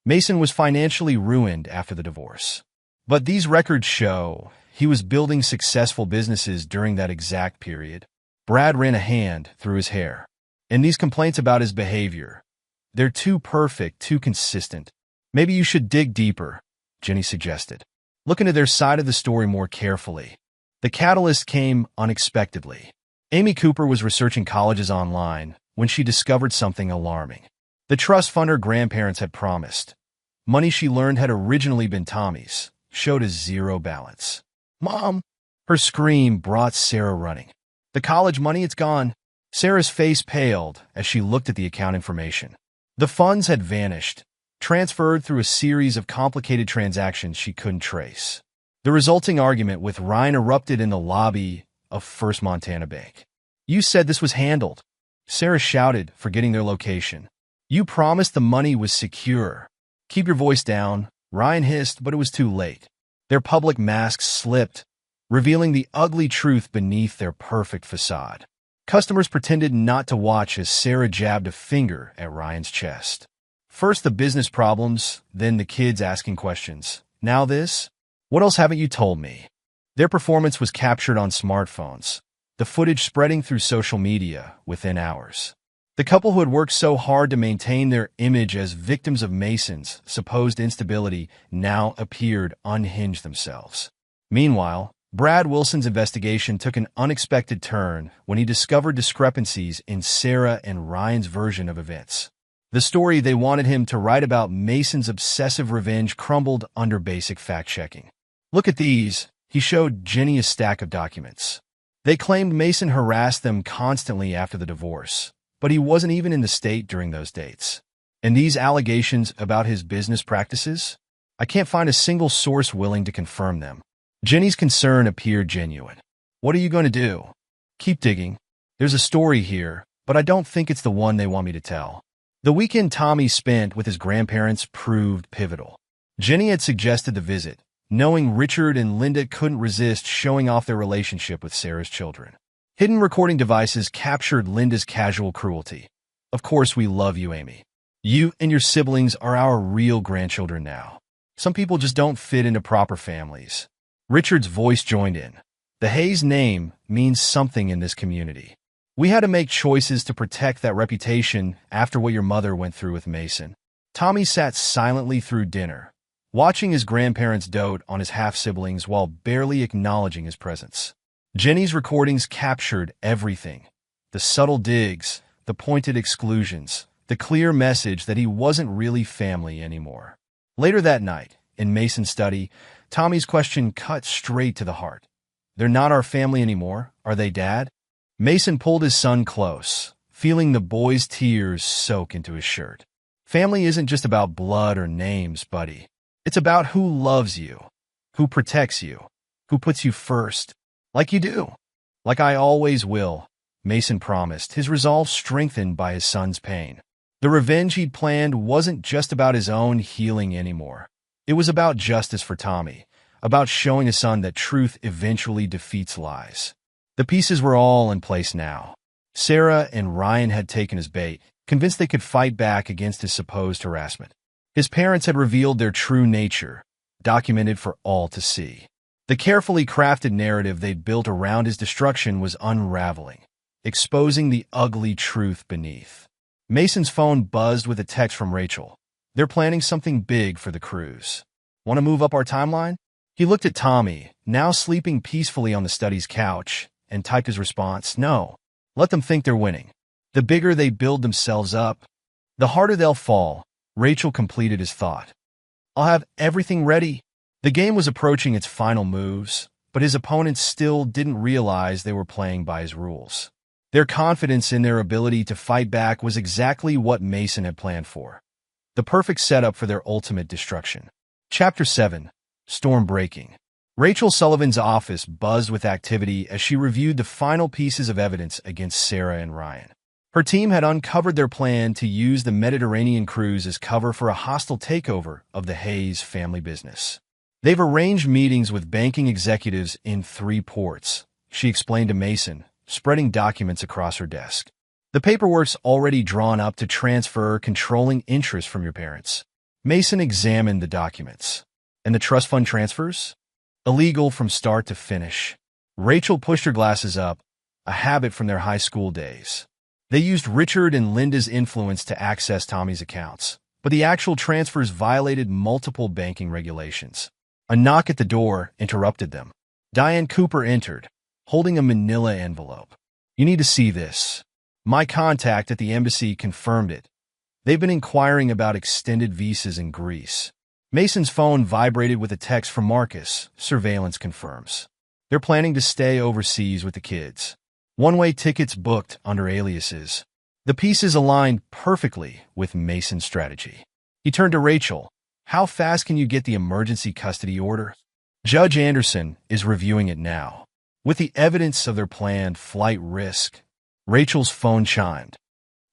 Mason was financially ruined after the divorce. But these records show he was building successful businesses during that exact period. Brad ran a hand through his hair. And these complaints about his behavior, they're too perfect, too consistent. Maybe you should dig deeper, Jenny suggested. Look into their side of the story more carefully. The catalyst came unexpectedly. Amy Cooper was researching colleges online when she discovered something alarming. The trust fund her grandparents had promised, money she learned had originally been Tommy's, showed a zero balance. Mom! Her scream brought Sarah running. The college money, it's gone. Sarah's face paled as she looked at the account information. The funds had vanished, transferred through a series of complicated transactions she couldn't trace. The resulting argument with Ryan erupted in the lobby of First Montana Bank. You said this was handled, Sarah shouted, forgetting their location. You promised the money was secure. Keep your voice down, Ryan hissed, but it was too late. Their public masks slipped, revealing the ugly truth beneath their perfect facade. Customers pretended not to watch as Sarah jabbed a finger at Ryan's chest. First the business problems, then the kids asking questions. Now this? What else haven't you told me? Their performance was captured on smartphones, the footage spreading through social media within hours. The couple who had worked so hard to maintain their image as victims of Mason's supposed instability now appeared unhinged themselves. Meanwhile, Brad Wilson's investigation took an unexpected turn when he discovered discrepancies in Sarah and Ryan's version of events. The story they wanted him to write about Mason's obsessive revenge crumbled under basic fact-checking. Look at these, he showed Jenny a stack of documents. They claimed Mason harassed them constantly after the divorce, but he wasn't even in the state during those dates. And these allegations about his business practices? I can't find a single source willing to confirm them. Jenny's concern appeared genuine. What are you going to do? Keep digging. There's a story here, but I don't think it's the one they want me to tell. The weekend Tommy spent with his grandparents proved pivotal. Jenny had suggested the visit, knowing Richard and Linda couldn't resist showing off their relationship with Sarah's children. Hidden recording devices captured Linda's casual cruelty. "Of course we love you, Amy. You and your siblings are our real grandchildren now. Some people just don't fit into proper families." Richard's voice joined in. "The Hayes name means something in this community. We had to make choices to protect that reputation after what your mother went through with Mason." Tommy sat silently through dinner, watching his grandparents dote on his half-siblings while barely acknowledging his presence. Jenny's recordings captured everything. The subtle digs, the pointed exclusions, the clear message that he wasn't really family anymore. Later that night, in Mason's study, Tommy's question cut straight to the heart. "They're not our family anymore, are they, Dad?" Mason pulled his son close, feeling the boy's tears soak into his shirt. "Family isn't just about blood or names, buddy. It's about who loves you, who protects you, who puts you first, like you do." "Like I always will," Mason promised, his resolve strengthened by his son's pain. The revenge he'd planned wasn't just about his own healing anymore. It was about justice for Tommy, about showing his son that truth eventually defeats lies. The pieces were all in place now. Sarah and Ryan had taken his bait, convinced they could fight back against his supposed harassment. His parents had revealed their true nature, documented for all to see. The carefully crafted narrative they'd built around his destruction was unraveling, exposing the ugly truth beneath. Mason's phone buzzed with a text from Rachel. "They're planning something big for the cruise. Want to move up our timeline?" He looked at Tommy, now sleeping peacefully on the study's couch, and typed his response, "No. Let them think they're winning. The bigger they build themselves up, the harder they'll fall." Rachel completed his thought. "I'll have everything ready." The game was approaching its final moves, but his opponents still didn't realize they were playing by his rules. Their confidence in their ability to fight back was exactly what Mason had planned for. The perfect setup for their ultimate destruction. Chapter 7. Storm Breaking. Rachel Sullivan's office buzzed with activity as she reviewed the final pieces of evidence against Sarah and Ryan. Her team had uncovered their plan to use the Mediterranean cruise as cover for a hostile takeover of the Hayes family business. "They've arranged meetings with banking executives in 3 ports," she explained to Mason, spreading documents across her desk. "The paperwork's already drawn up to transfer controlling interest from your parents." Mason examined the documents. "And the trust fund transfers? Illegal from start to finish." Rachel pushed her glasses up, a habit from their high school days. "They used Richard and Linda's influence to access Tommy's accounts, but the actual transfers violated multiple banking regulations." A knock at the door interrupted them. Diane Cooper entered, holding a manila envelope. "You need to see this." "My contact at the embassy confirmed it. They've been inquiring about extended visas in Greece." Mason's phone vibrated with a text from Marcus. "Surveillance confirms. They're planning to stay overseas with the kids. One-way tickets booked under aliases." The pieces aligned perfectly with Mason's strategy. He turned to Rachel. "How fast can you get the emergency custody order?" "Judge Anderson is reviewing it now. With the evidence of their planned flight risk." Rachel's phone chimed.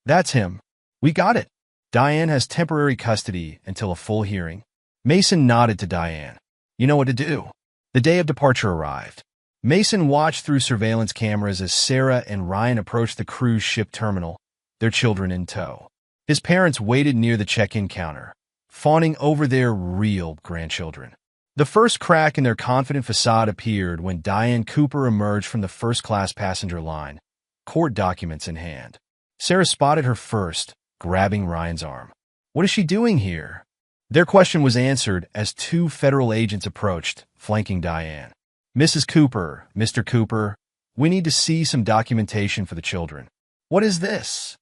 "That's him. We got it. Diane has temporary custody until a full hearing." Mason nodded to Diane. "You know what to do." The day of departure arrived. Mason watched through surveillance cameras as Sarah and Ryan approached the cruise ship terminal, their children in tow. His parents waited near the check-in counter, fawning over their real grandchildren. The first crack in their confident facade appeared when Diane Cooper emerged from the first-class passenger line, court documents in hand. Sarah spotted her first, grabbing Ryan's arm. "What is she doing here?" Their question was answered as 2 federal agents approached, flanking Diane. "Mrs. Cooper, Mr. Cooper, we need to see some documentation for the children." "What is this?"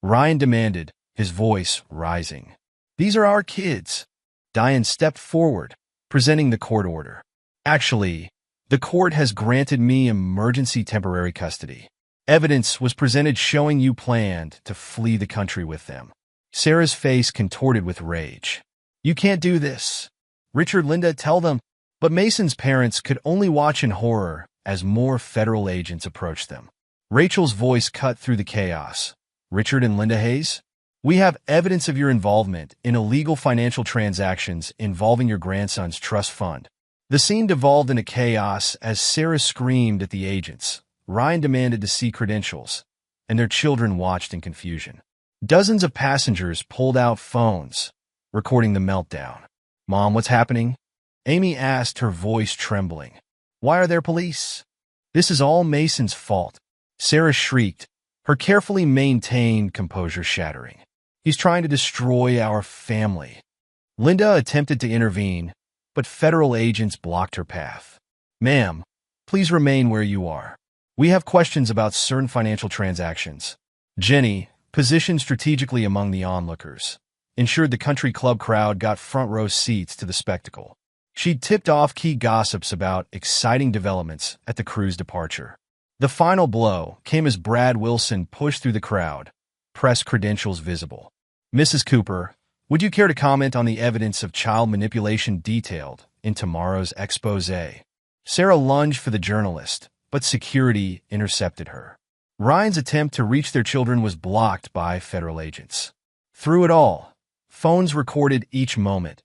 Ryan demanded, his voice rising. "These are our kids." Diane stepped forward, presenting the court order. "Actually, the court has granted me emergency temporary custody. Evidence was presented showing you planned to flee the country with them." Sarah's face contorted with rage. "You can't do this. Richard, Linda, tell them." But Mason's parents could only watch in horror as more federal agents approached them. Rachel's voice cut through the chaos. "Richard and Linda Hayes? We have evidence of your involvement in illegal financial transactions involving your grandson's trust fund. The scene devolved into chaos as Sarah screamed at the agents. Ryan demanded to see credentials, and their children watched in confusion. Dozens of passengers pulled out phones, recording the meltdown. "Mom, what's happening?" Amy asked, her voice trembling. "Why are there police?" "This is all Mason's fault," Sarah shrieked, her carefully maintained composure shattering. "He's trying to destroy our family." Linda attempted to intervene, but federal agents blocked her path. "Ma'am, please remain where you are. We have questions about certain financial transactions." Jenny, positioned strategically among the onlookers, ensured the country club crowd got front-row seats to the spectacle. She'd tipped off key gossips about exciting developments at the crew's departure. The final blow came as Brad Wilson pushed through the crowd, press credentials visible. "Mrs. Cooper, would you care to comment on the evidence of child manipulation detailed in tomorrow's exposé?" Sarah lunged for the journalist, but security intercepted her. Ryan's attempt to reach their children was blocked by federal agents. Through it all, phones recorded each moment,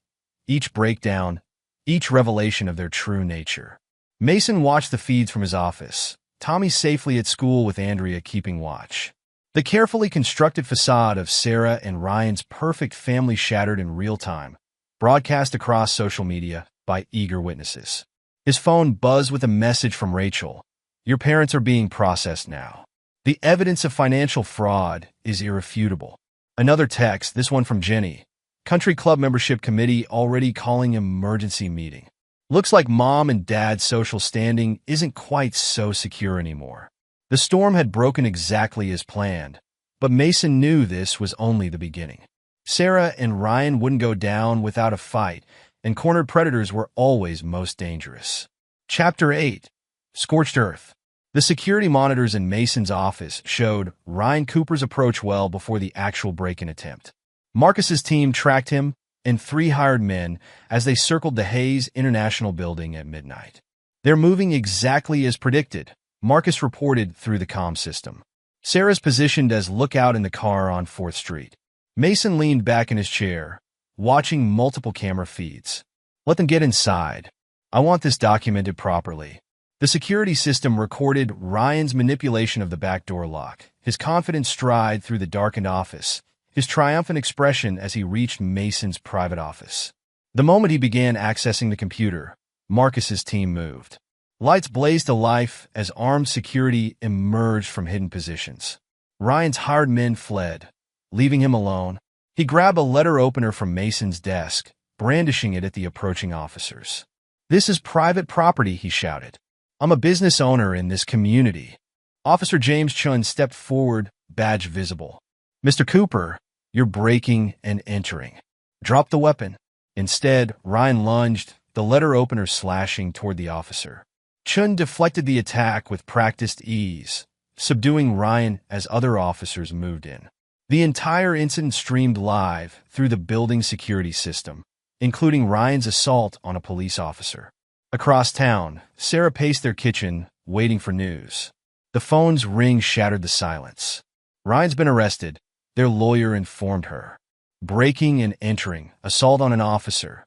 each breakdown, each revelation of their true nature. Mason watched the feeds from his office, Tommy safely at school with Andrea keeping watch. The carefully constructed facade of Sarah and Ryan's perfect family shattered in real time, broadcast across social media by eager witnesses. His phone buzzed with a message from Rachel. "Your parents are being processed now. The evidence of financial fraud is irrefutable." Another text, this one from Jenny. "Country club membership committee already calling emergency meeting. Looks like mom and dad's social standing isn't quite so secure anymore." The storm had broken exactly as planned, but Mason knew this was only the beginning. Sarah and Ryan wouldn't go down without a fight, and cornered predators were always most dangerous. Chapter 8. Scorched Earth. The security monitors in Mason's office showed Ryan Cooper's approach well before the actual break-in attempt. Marcus's team tracked him and 3 hired men as they circled the Hayes International Building at midnight. "They're moving exactly as predicted," Marcus reported through the comm system. Sarah's positioned as lookout in the car on 4th Street. Mason leaned back in his chair, watching multiple camera feeds. "Let them get inside. I want this documented properly." The security system recorded Ryan's manipulation of the backdoor lock, his confident stride through the darkened office, his triumphant expression as he reached Mason's private office. The moment he began accessing the computer, Marcus's team moved. Lights blazed to life as armed security emerged from hidden positions. Ryan's hired men fled, leaving him alone. He grabbed a letter opener from Mason's desk, brandishing it at the approaching officers. "This is private property," he shouted. "I'm a business owner in this community." Officer James Chun stepped forward, badge visible. "Mr. Cooper, you're breaking and entering. Drop the weapon." Instead, Ryan lunged, the letter opener slashing toward the officer. Chun deflected the attack with practiced ease, subduing Ryan as other officers moved in. The entire incident streamed live through the building's security system, including Ryan's assault on a police officer. Across town, Sarah paced their kitchen, waiting for news. The phone's ring shattered the silence. "Ryan's been arrested," their lawyer informed her. "Breaking and entering, assault on an officer.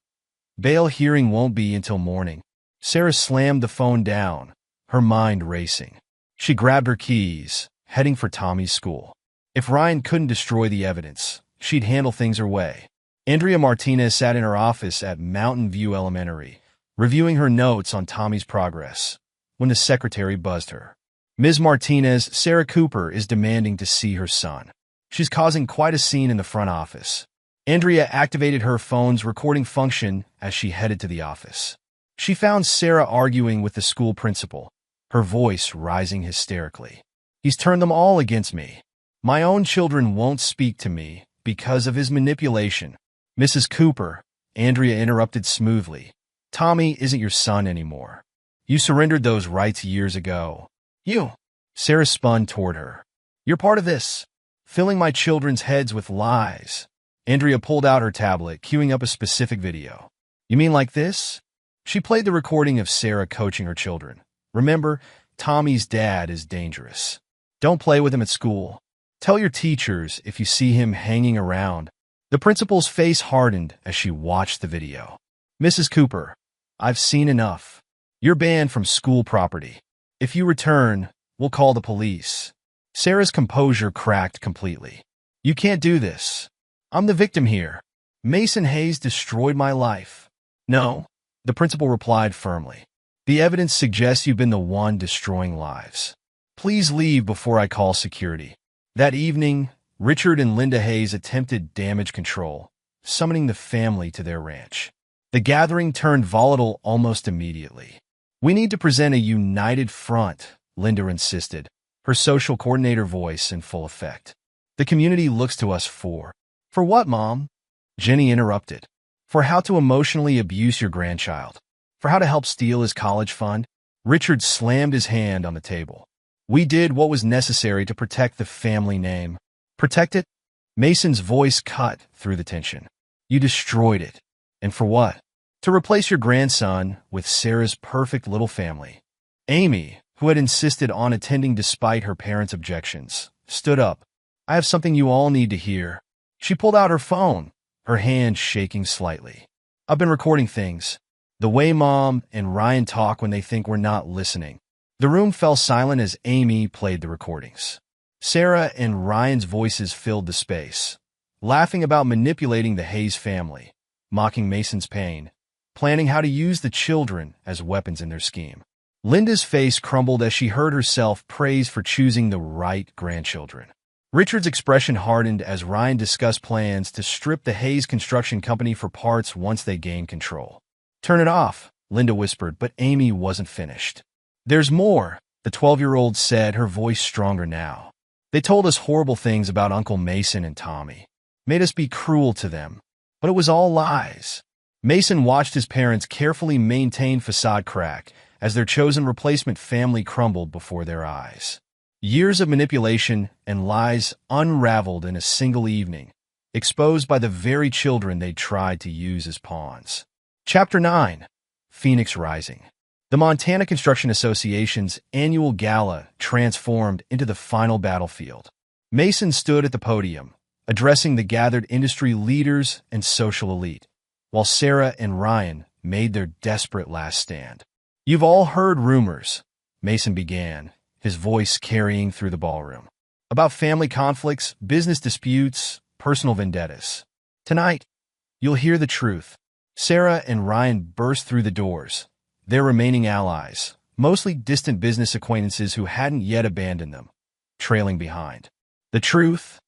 Bail hearing won't be until morning." Sarah slammed the phone down, her mind racing. She grabbed her keys, heading for Tommy's school. If Ryan couldn't destroy the evidence, she'd handle things her way. Andrea Martinez sat in her office at Mountain View Elementary, reviewing her notes on Tommy's progress, when the secretary buzzed her. "Ms. Martinez, Sarah Cooper is demanding to see her son. She's causing quite a scene in the front office." Andrea activated her phone's recording function as she headed to the office. She found Sarah arguing with the school principal, her voice rising hysterically. "He's turned them all against me. My own children won't speak to me because of his manipulation." "Mrs. Cooper," Andrea interrupted smoothly, "Tommy isn't your son anymore. You surrendered those rights years ago." "You?" Sarah spun toward her. "You're part of this, filling my children's heads with lies." Andrea pulled out her tablet, queuing up a specific video. "You mean like this?" She played the recording of Sarah coaching her children. "Remember, Tommy's dad is dangerous. Don't play with him at school." Tell your teachers if you see him hanging around. The principal's face hardened as she watched the video. Mrs. Cooper, I've seen enough. You're banned from school property. If you return, we'll call the police. Sarah's composure cracked completely. You can't do this. I'm the victim here. Mason Hayes destroyed my life. No, the principal replied firmly. The evidence suggests you've been the one destroying lives. Please leave before I call security. That evening, Richard and Linda Hayes attempted damage control, summoning the family to their ranch. The gathering turned volatile almost immediately. We need to present a united front, Linda insisted, her social coordinator voice in full effect. The community looks to us for what, Mom? Jenny interrupted. For how to emotionally abuse your grandchild. For how to help steal his college fund. Richard slammed his hand on the table. We did what was necessary to protect the family name. Protect it? Mason's voice cut through the tension. You destroyed it. And for what? To replace your grandson with Sarah's perfect little family. Amy, who had insisted on attending despite her parents' objections, stood up. I have something you all need to hear. She pulled out her phone, her hand shaking slightly. I've been recording things. The way Mom and Ryan talk when they think we're not listening. The room fell silent as Amy played the recordings. Sarah and Ryan's voices filled the space, laughing about manipulating the Hayes family, mocking Mason's pain, planning how to use the children as weapons in their scheme. Linda's face crumbled as she heard herself praised for choosing the right grandchildren. Richard's expression hardened as Ryan discussed plans to strip the Hayes Construction Company for parts once they gained control. Turn it off, Linda whispered, but Amy wasn't finished. There's more, the 12-year-old said, her voice stronger now. They told us horrible things about Uncle Mason and Tommy, made us be cruel to them, but it was all lies. Mason watched his parents carefully maintain facade crack as their chosen replacement family crumbled before their eyes. Years of manipulation and lies unraveled in a single evening, exposed by the very children they tried to use as pawns. Chapter 9. Phoenix Rising. The Montana Construction Association's annual gala transformed into the final battlefield. Mason stood at the podium, addressing the gathered industry leaders and social elite, while Sarah and Ryan made their desperate last stand. You've all heard rumors, Mason began, his voice carrying through the ballroom, about family conflicts, business disputes, personal vendettas. Tonight, you'll hear the truth. Sarah and Ryan burst through the doors, their remaining allies, mostly distant business acquaintances who hadn't yet abandoned them, trailing behind. The truth?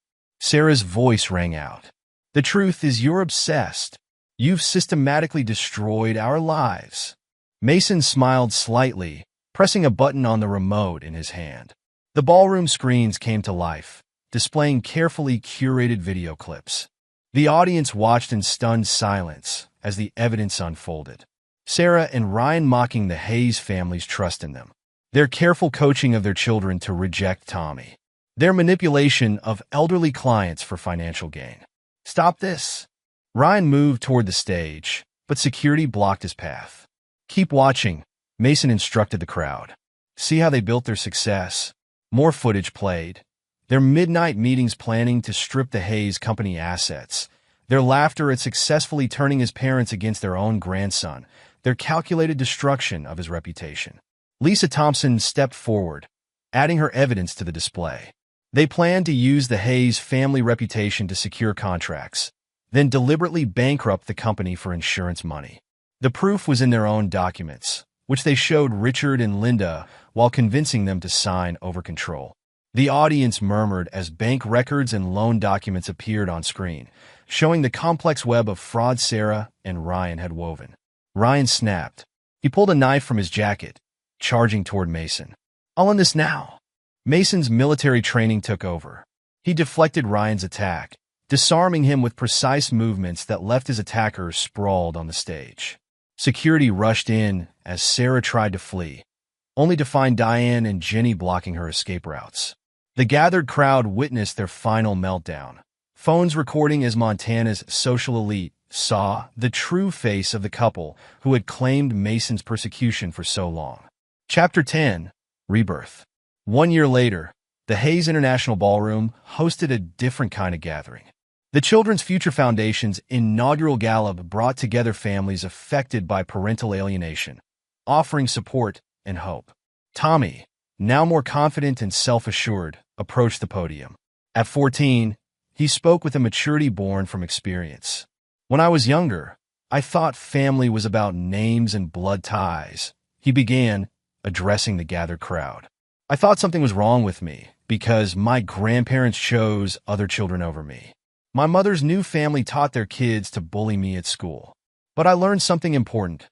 Sarah's voice rang out. The truth is you're obsessed. You've systematically destroyed our lives. Mason smiled slightly, pressing a button on the remote in his hand. The ballroom screens came to life, displaying carefully curated video clips. The audience watched in stunned silence as the evidence unfolded. Sarah and Ryan mocking the Hayes family's trust in them. Their careful coaching of their children to reject Tommy. Their manipulation of elderly clients for financial gain. Stop this. Ryan moved toward the stage, but security blocked his path. Keep watching, Mason instructed the crowd. See how they built their success. More footage played. Their midnight meetings planning to strip the Hayes Company assets. Their laughter at successfully turning his parents against their own grandson. Their calculated destruction of his reputation. Lisa Thompson stepped forward, adding her evidence to the display. They planned to use the Hayes family reputation to secure contracts, then deliberately bankrupt the company for insurance money. The proof was in their own documents, which they showed Richard and Linda while convincing them to sign over control. The audience murmured as bank records and loan documents appeared on screen, showing the complex web of fraud Sarah and Ryan had woven. Ryan snapped. He pulled a knife from his jacket, charging toward Mason. I'll end this now. Mason's military training took over. He deflected Ryan's attack, disarming him with precise movements that left his attacker sprawled on the stage. Security rushed in as Sarah tried to flee, only to find Diane and Jenny blocking her escape routes. The gathered crowd witnessed their final meltdown, phones recording as Montana's social elite saw the true face of the couple who had claimed Mason's persecution for so long. Chapter 10. Rebirth. 1 year later, The Hayes International Ballroom hosted a different kind of gathering. The Children's Future Foundation's inaugural gala brought together families affected by parental alienation, offering support and hope. Tommy, now more confident and self-assured, approached the podium. At 14, he spoke with a maturity born from experience. When I was younger, I thought family was about names and blood ties, he began, addressing the gathered crowd. I thought something was wrong with me because my grandparents chose other children over me. My mother's new family taught their kids to bully me at school. But I learned something important.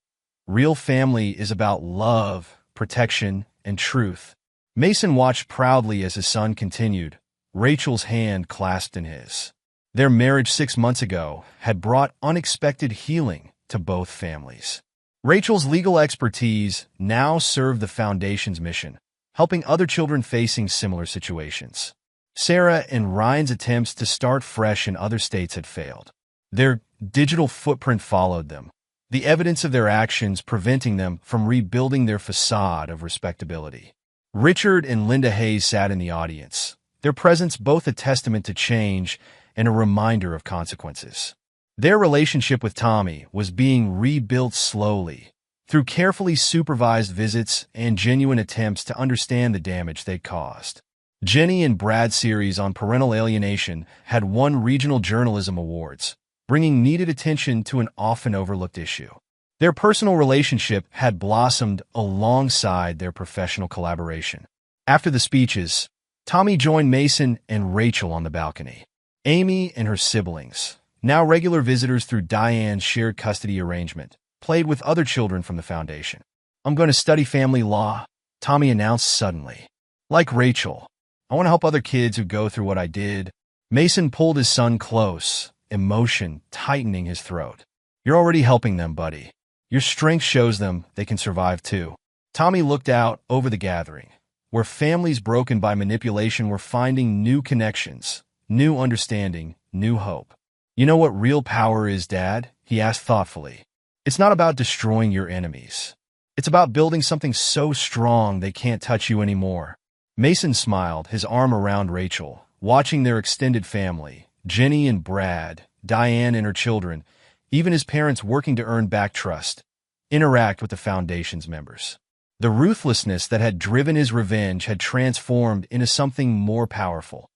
Real family is about love, protection, and truth. Mason watched proudly as his son continued, Rachel's hand clasped in his. Their marriage 6 months ago had brought unexpected healing to both families. Rachel's legal expertise now served the Foundation's mission, helping other children facing similar situations. Sarah and Ryan's attempts to start fresh in other states had failed. Their digital footprint followed them, the evidence of their actions preventing them from rebuilding their facade of respectability. Richard and Linda Hayes sat in the audience, their presence both a testament to change and a reminder of consequences. Their relationship with Tommy was being rebuilt slowly, through carefully supervised visits and genuine attempts to understand the damage they'd caused. Jenny and Brad's series on parental alienation had won regional journalism awards, bringing needed attention to an often overlooked issue. Their personal relationship had blossomed alongside their professional collaboration. After the speeches, Tommy joined Mason and Rachel on the balcony. Amy and her siblings, now regular visitors through Diane's shared custody arrangement, played with other children from the Foundation. I'm going to study family law, Tommy announced suddenly. Like Rachel, I want to help other kids who go through what I did. Mason pulled his son close, emotion tightening his throat. You're already helping them, buddy. Your strength shows them they can survive too. Tommy looked out over the gathering, where families broken by manipulation were finding new connections, new understanding, new hope. You know what real power is, Dad? He asked thoughtfully. It's not about destroying your enemies. It's about building something so strong they can't touch you anymore. Mason smiled, his arm around Rachel, watching their extended family, Jenny and Brad, Diane and her children, even his parents working to earn back trust, interact with the Foundation's members. The ruthlessness that had driven his revenge had transformed into something more powerful,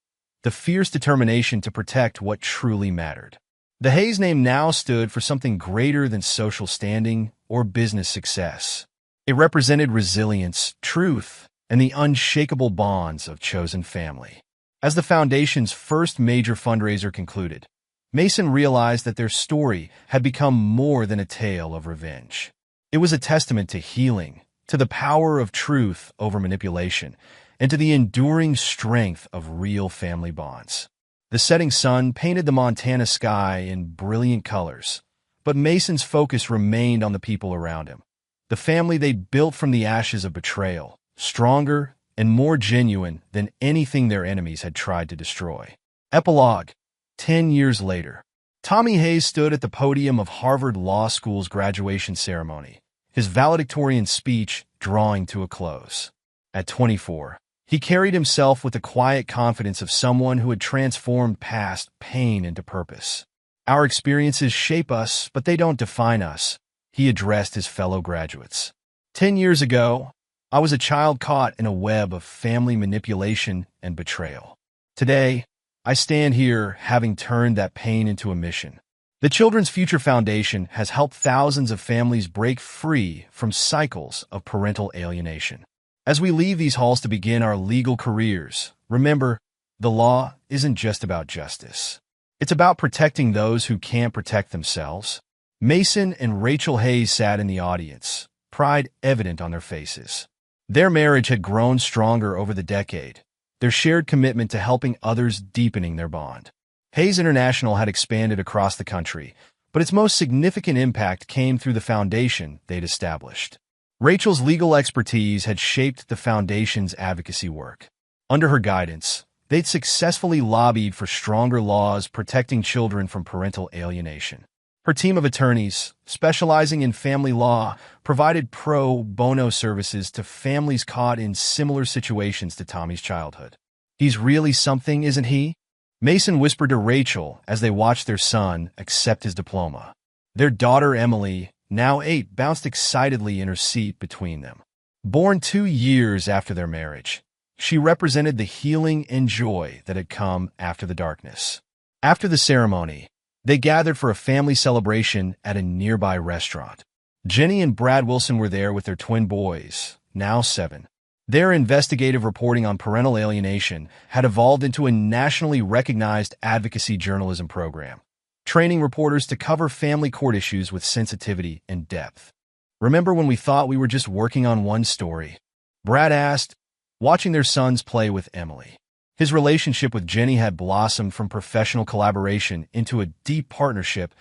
the fierce determination to protect what truly mattered. The Hayes name now stood for something greater than social standing or business success. It represented resilience, truth, and the unshakable bonds of chosen family. As the Foundation's first major fundraiser concluded, Mason realized that their story had become more than a tale of revenge. It was a testament to healing, to the power of truth over manipulation, and to the enduring strength of real family bonds. The setting sun painted the Montana sky in brilliant colors, but Mason's focus remained on the people around him, the family they'd built from the ashes of betrayal, stronger and more genuine than anything their enemies had tried to destroy. Epilogue. 10 years later, Tommy Hayes stood at the podium of Harvard Law School's graduation ceremony, his valedictorian speech drawing to a close. At 24, he carried himself with the quiet confidence of someone who had transformed past pain into purpose. Our experiences shape us, but they don't define us, he addressed his fellow graduates. 10 years ago, I was a child caught in a web of family manipulation and betrayal. Today, I stand here having turned that pain into a mission. The Children's Future Foundation has helped thousands of families break free from cycles of parental alienation. As we leave these halls to begin our legal careers, remember, the law isn't just about justice. It's about protecting those who can't protect themselves. Mason and Rachel Hayes sat in the audience, pride evident on their faces. Their marriage had grown stronger over the decade, their shared commitment to helping others deepening their bond. Hayes International had expanded across the country, but its most significant impact came through the foundation they'd established. Rachel's legal expertise had shaped the Foundation's advocacy work. Under her guidance, they'd successfully lobbied for stronger laws protecting children from parental alienation. Her team of attorneys, specializing in family law, provided pro bono services to families caught in similar situations to Tommy's childhood. He's really something, isn't he? Mason whispered to Rachel as they watched their son accept his diploma. Their daughter Emily, now 8, bounced excitedly in her seat between them. Born 2 years after their marriage, she represented the healing and joy that had come after the darkness. After the ceremony, they gathered for a family celebration at a nearby restaurant. Jenny and Brad Wilson were there with their twin boys, now 7. Their investigative reporting on parental alienation had evolved into a nationally recognized advocacy journalism program, training reporters to cover family court issues with sensitivity and depth. "Remember when we thought we were just working on one story?" Brad asked, watching their sons play with Emily. His relationship with Jenny had blossomed from professional collaboration into a deep partnership,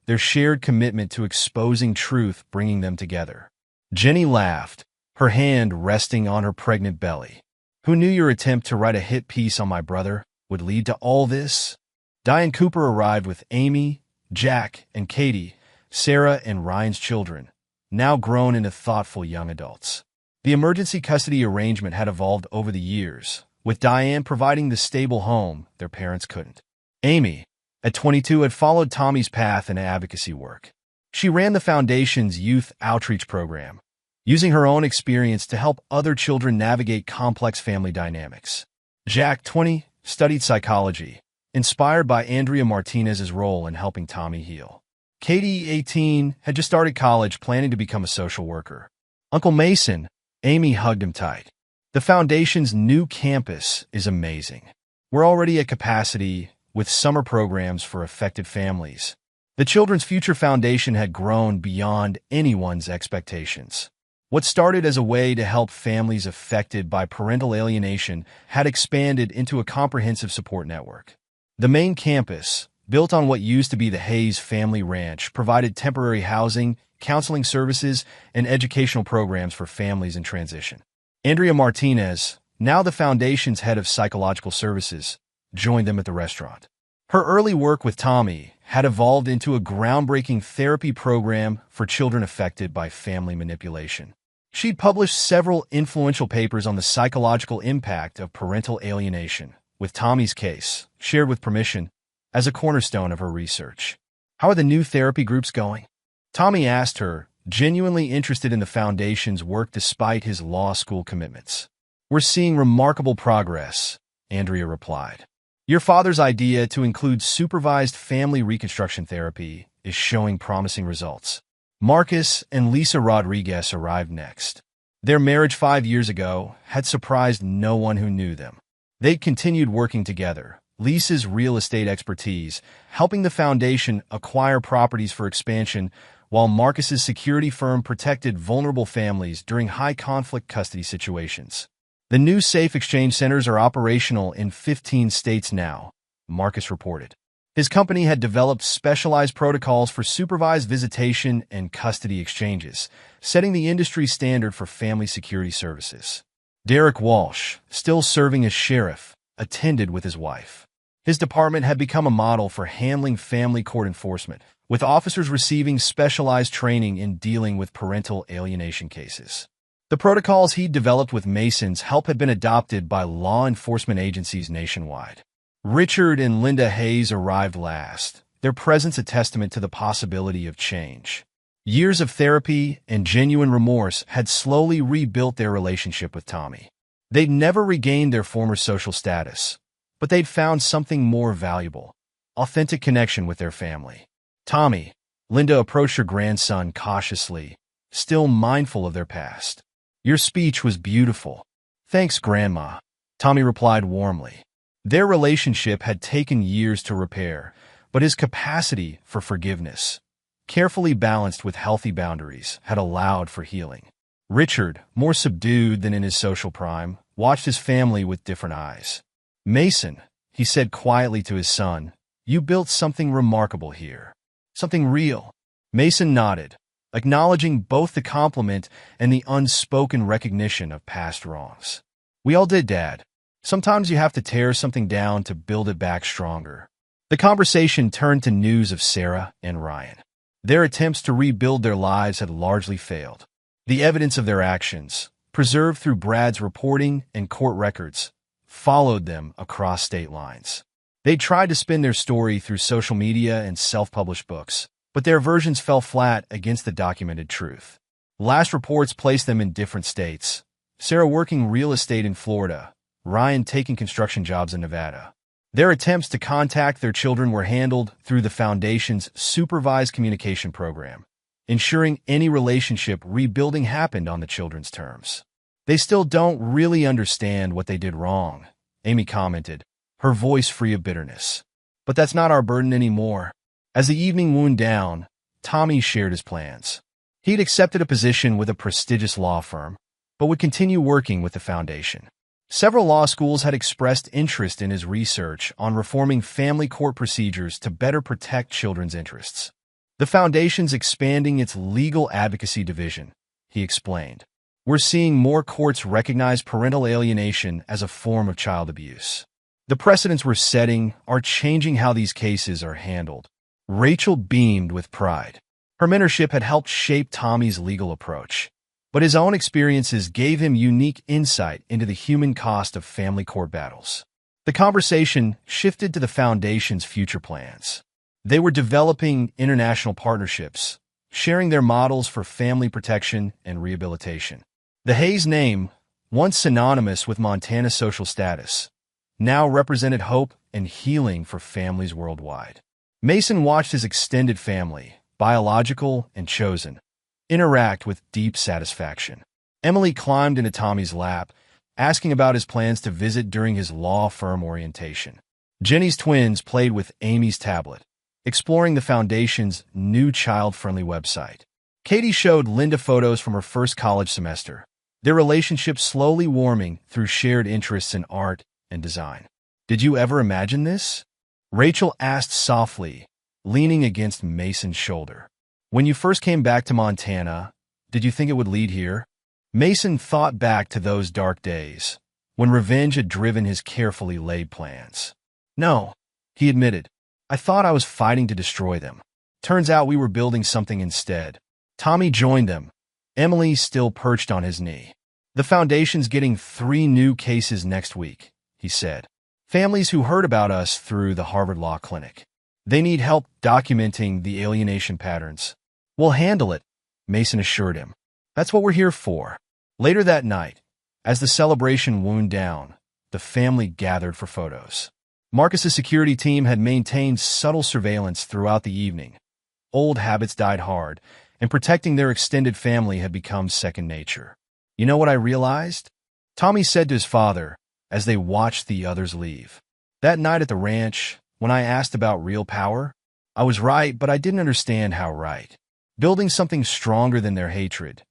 their shared commitment to exposing truth bringing them together. Jenny laughed, her hand resting on her pregnant belly. "Who knew your attempt to write a hit piece on my brother would lead to all this?" Diane Cooper arrived with Amy, Jack, and Katie, Sarah and Ryan's children, now grown into thoughtful young adults. The emergency custody arrangement had evolved over the years, with Diane providing the stable home their parents couldn't. Amy, at 22, had followed Tommy's path in advocacy work. She ran the Foundation's youth outreach program, using her own experience to help other children navigate complex family dynamics. Jack, 20, studied psychology, inspired by Andrea Martinez's role in helping Tommy heal. Katie, 18, had just started college planning to become a social worker. Uncle Mason, Amy hugged him tight. "The Foundation's new campus is amazing. We're already at capacity with summer programs for affected families." The Children's Future Foundation had grown beyond anyone's expectations. What started as a way to help families affected by parental alienation had expanded into a comprehensive support network. The main campus, built on what used to be the Hayes Family Ranch, provided temporary housing, counseling services, and educational programs for families in transition. Andrea Martinez, now the Foundation's head of psychological services, joined them at the restaurant. Her early work with Tommy had evolved into a groundbreaking therapy program for children affected by family manipulation. She'd published several influential papers on the psychological impact of parental alienation, with Tommy's case, shared with permission, as a cornerstone of her research. "How are the new therapy groups going?" Tommy asked her, genuinely interested in the Foundation's work despite his law school commitments. "We're seeing remarkable progress," Andrea replied. "Your father's idea to include supervised family reconstruction therapy is showing promising results." Marcus and Lisa Rodriguez arrived next. Their marriage 5 years ago had surprised no one who knew them. They'd continued working together, Lisa's real estate expertise helping the Foundation acquire properties for expansion, while Marcus's security firm protected vulnerable families during high-conflict custody situations. "The new safe exchange centers are operational in 15 states now," Marcus reported. His company had developed specialized protocols for supervised visitation and custody exchanges, setting the industry standard for family security services. Derek Walsh, still serving as sheriff, attended with his wife. His department had become a model for handling family court enforcement, with officers receiving specialized training in dealing with parental alienation cases. The protocols he'd developed with Mason's help had been adopted by law enforcement agencies nationwide. Richard and Linda Hayes arrived last, their presence a testament to the possibility of change. Years of therapy and genuine remorse had slowly rebuilt their relationship with Tommy. They'd never regained their former social status, but they'd found something more valuable: authentic connection with their family. "Tommy," Linda approached her grandson cautiously, still mindful of their past. "Your speech was beautiful." "Thanks, Grandma," Tommy replied warmly. Their relationship had taken years to repair, but his capacity for forgiveness, carefully balanced with healthy boundaries, had allowed for healing. Richard, more subdued than in his social prime, watched his family with different eyes. "Mason," he said quietly to his son, "you built something remarkable here. Something real." Mason nodded, acknowledging both the compliment and the unspoken recognition of past wrongs. "We all did, Dad. Sometimes you have to tear something down to build it back stronger." The conversation turned to news of Sarah and Ryan. Their attempts to rebuild their lives had largely failed. The evidence of their actions, preserved through Brad's reporting and court records, followed them across state lines. They tried to spin their story through social media and self-published books, but their versions fell flat against the documented truth. Last reports placed them in different states. Sarah working real estate in Florida, Ryan taking construction jobs in Nevada. Their attempts to contact their children were handled through the Foundation's supervised communication program, ensuring any relationship rebuilding happened on the children's terms. They still don't really understand what they did wrong, Amy commented, her voice free of bitterness. But that's not our burden anymore. As the evening wound down, Tommy shared his plans. He'd accepted a position with a prestigious law firm, but would continue working with the Foundation. Several law schools had expressed interest in his research on reforming family court procedures to better protect children's interests. The Foundation's expanding its legal advocacy division, he explained. We're seeing more courts recognize parental alienation as a form of child abuse. The precedents we're setting are changing how these cases are handled. Rachel beamed with pride. Her mentorship had helped shape Tommy's legal approach, but his own experiences gave him unique insight into the human cost of family court battles. The conversation shifted to the Foundation's future plans. They were developing international partnerships, sharing their models for family protection and rehabilitation. The Hayes name, once synonymous with Montana's social status, now represented hope and healing for families worldwide. Mason watched his extended family, biological and chosen, interact with deep satisfaction. Emily climbed into Tommy's lap, asking about his plans to visit during his law firm orientation. Jenny's twins played with Amy's tablet, exploring the Foundation's new child-friendly website. Katie showed Linda photos from her first college semester, their relationship slowly warming through shared interests in art and design. Did you ever imagine this? Rachel asked softly, leaning against Mason's shoulder. When you first came back to Montana, did you think it would lead here? Mason thought back to those dark days, when revenge had driven his carefully laid plans. No, he admitted. I thought I was fighting to destroy them. Turns out we were building something instead. Tommy joined them, Emily still perched on his knee. The Foundation's getting 3 new cases next week, he said. Families who heard about us through the Harvard Law Clinic. They need help documenting the alienation patterns. We'll handle it, Mason assured him. That's what we're here for. Later that night, as the celebration wound down, the family gathered for photos. Marcus's security team had maintained subtle surveillance throughout the evening. Old habits died hard, and protecting their extended family had become second nature. You know what I realized? Tommy said to his father as they watched the others leave. That night at the ranch, when I asked about real power, I was right, but I didn't understand how right. Building something stronger than their hatred.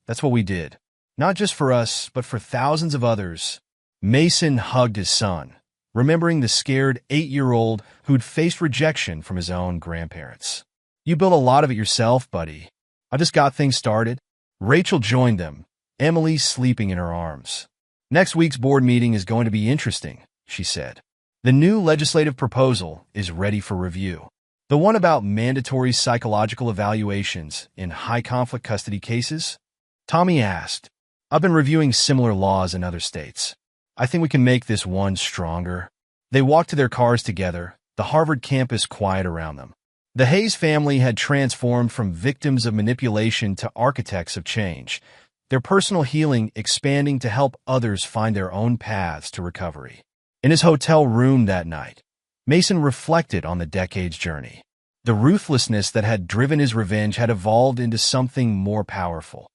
That's what we did. Not just for us, but for thousands of others. Mason hugged his son, remembering the scared 8-year-old who'd faced rejection from his own grandparents. You built a lot of it yourself, buddy. I just got things started. Rachel joined them, Emily sleeping in her arms. Next week's board meeting is going to be interesting, she said. The new legislative proposal is ready for review. The one about mandatory psychological evaluations in high-conflict custody cases? Tommy asked. I've been reviewing similar laws in other states. I think we can make this one stronger. They walked to their cars together, the Harvard campus quiet around them. The Hayes family had transformed from victims of manipulation to architects of change, their personal healing expanding to help others find their own paths to recovery. In his hotel room that night, Mason reflected on the decade's journey. The ruthlessness that had driven his revenge had evolved into something more powerful.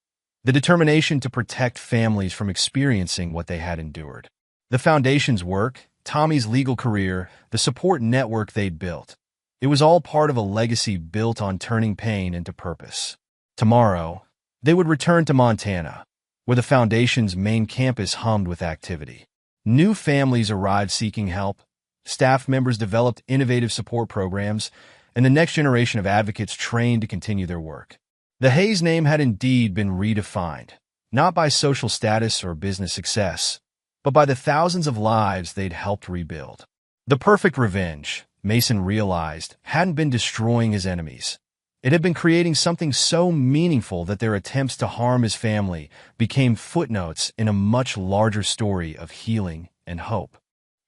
The determination to protect families from experiencing what they had endured. The Foundation's work, Tommy's legal career, the support network they'd built. It was all part of a legacy built on turning pain into purpose. Tomorrow, they would return to Montana, where the Foundation's main campus hummed with activity. New families arrived seeking help, staff members developed innovative support programs, and the next generation of advocates trained to continue their work. The Hayes name had indeed been redefined, not by social status or business success, but by the thousands of lives they'd helped rebuild. The perfect revenge, Mason realized, hadn't been destroying his enemies. It had been creating something so meaningful that their attempts to harm his family became footnotes in a much larger story of healing and hope.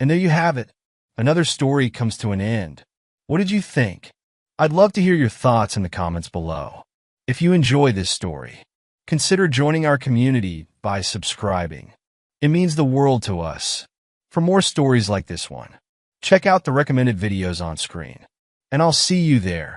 And there you have it. Another story comes to an end. What did you think? I'd love to hear your thoughts in the comments below. If you enjoy this story, consider joining our community by subscribing. It means the world to us. For more stories like this one, check out the recommended videos on screen. And I'll see you there.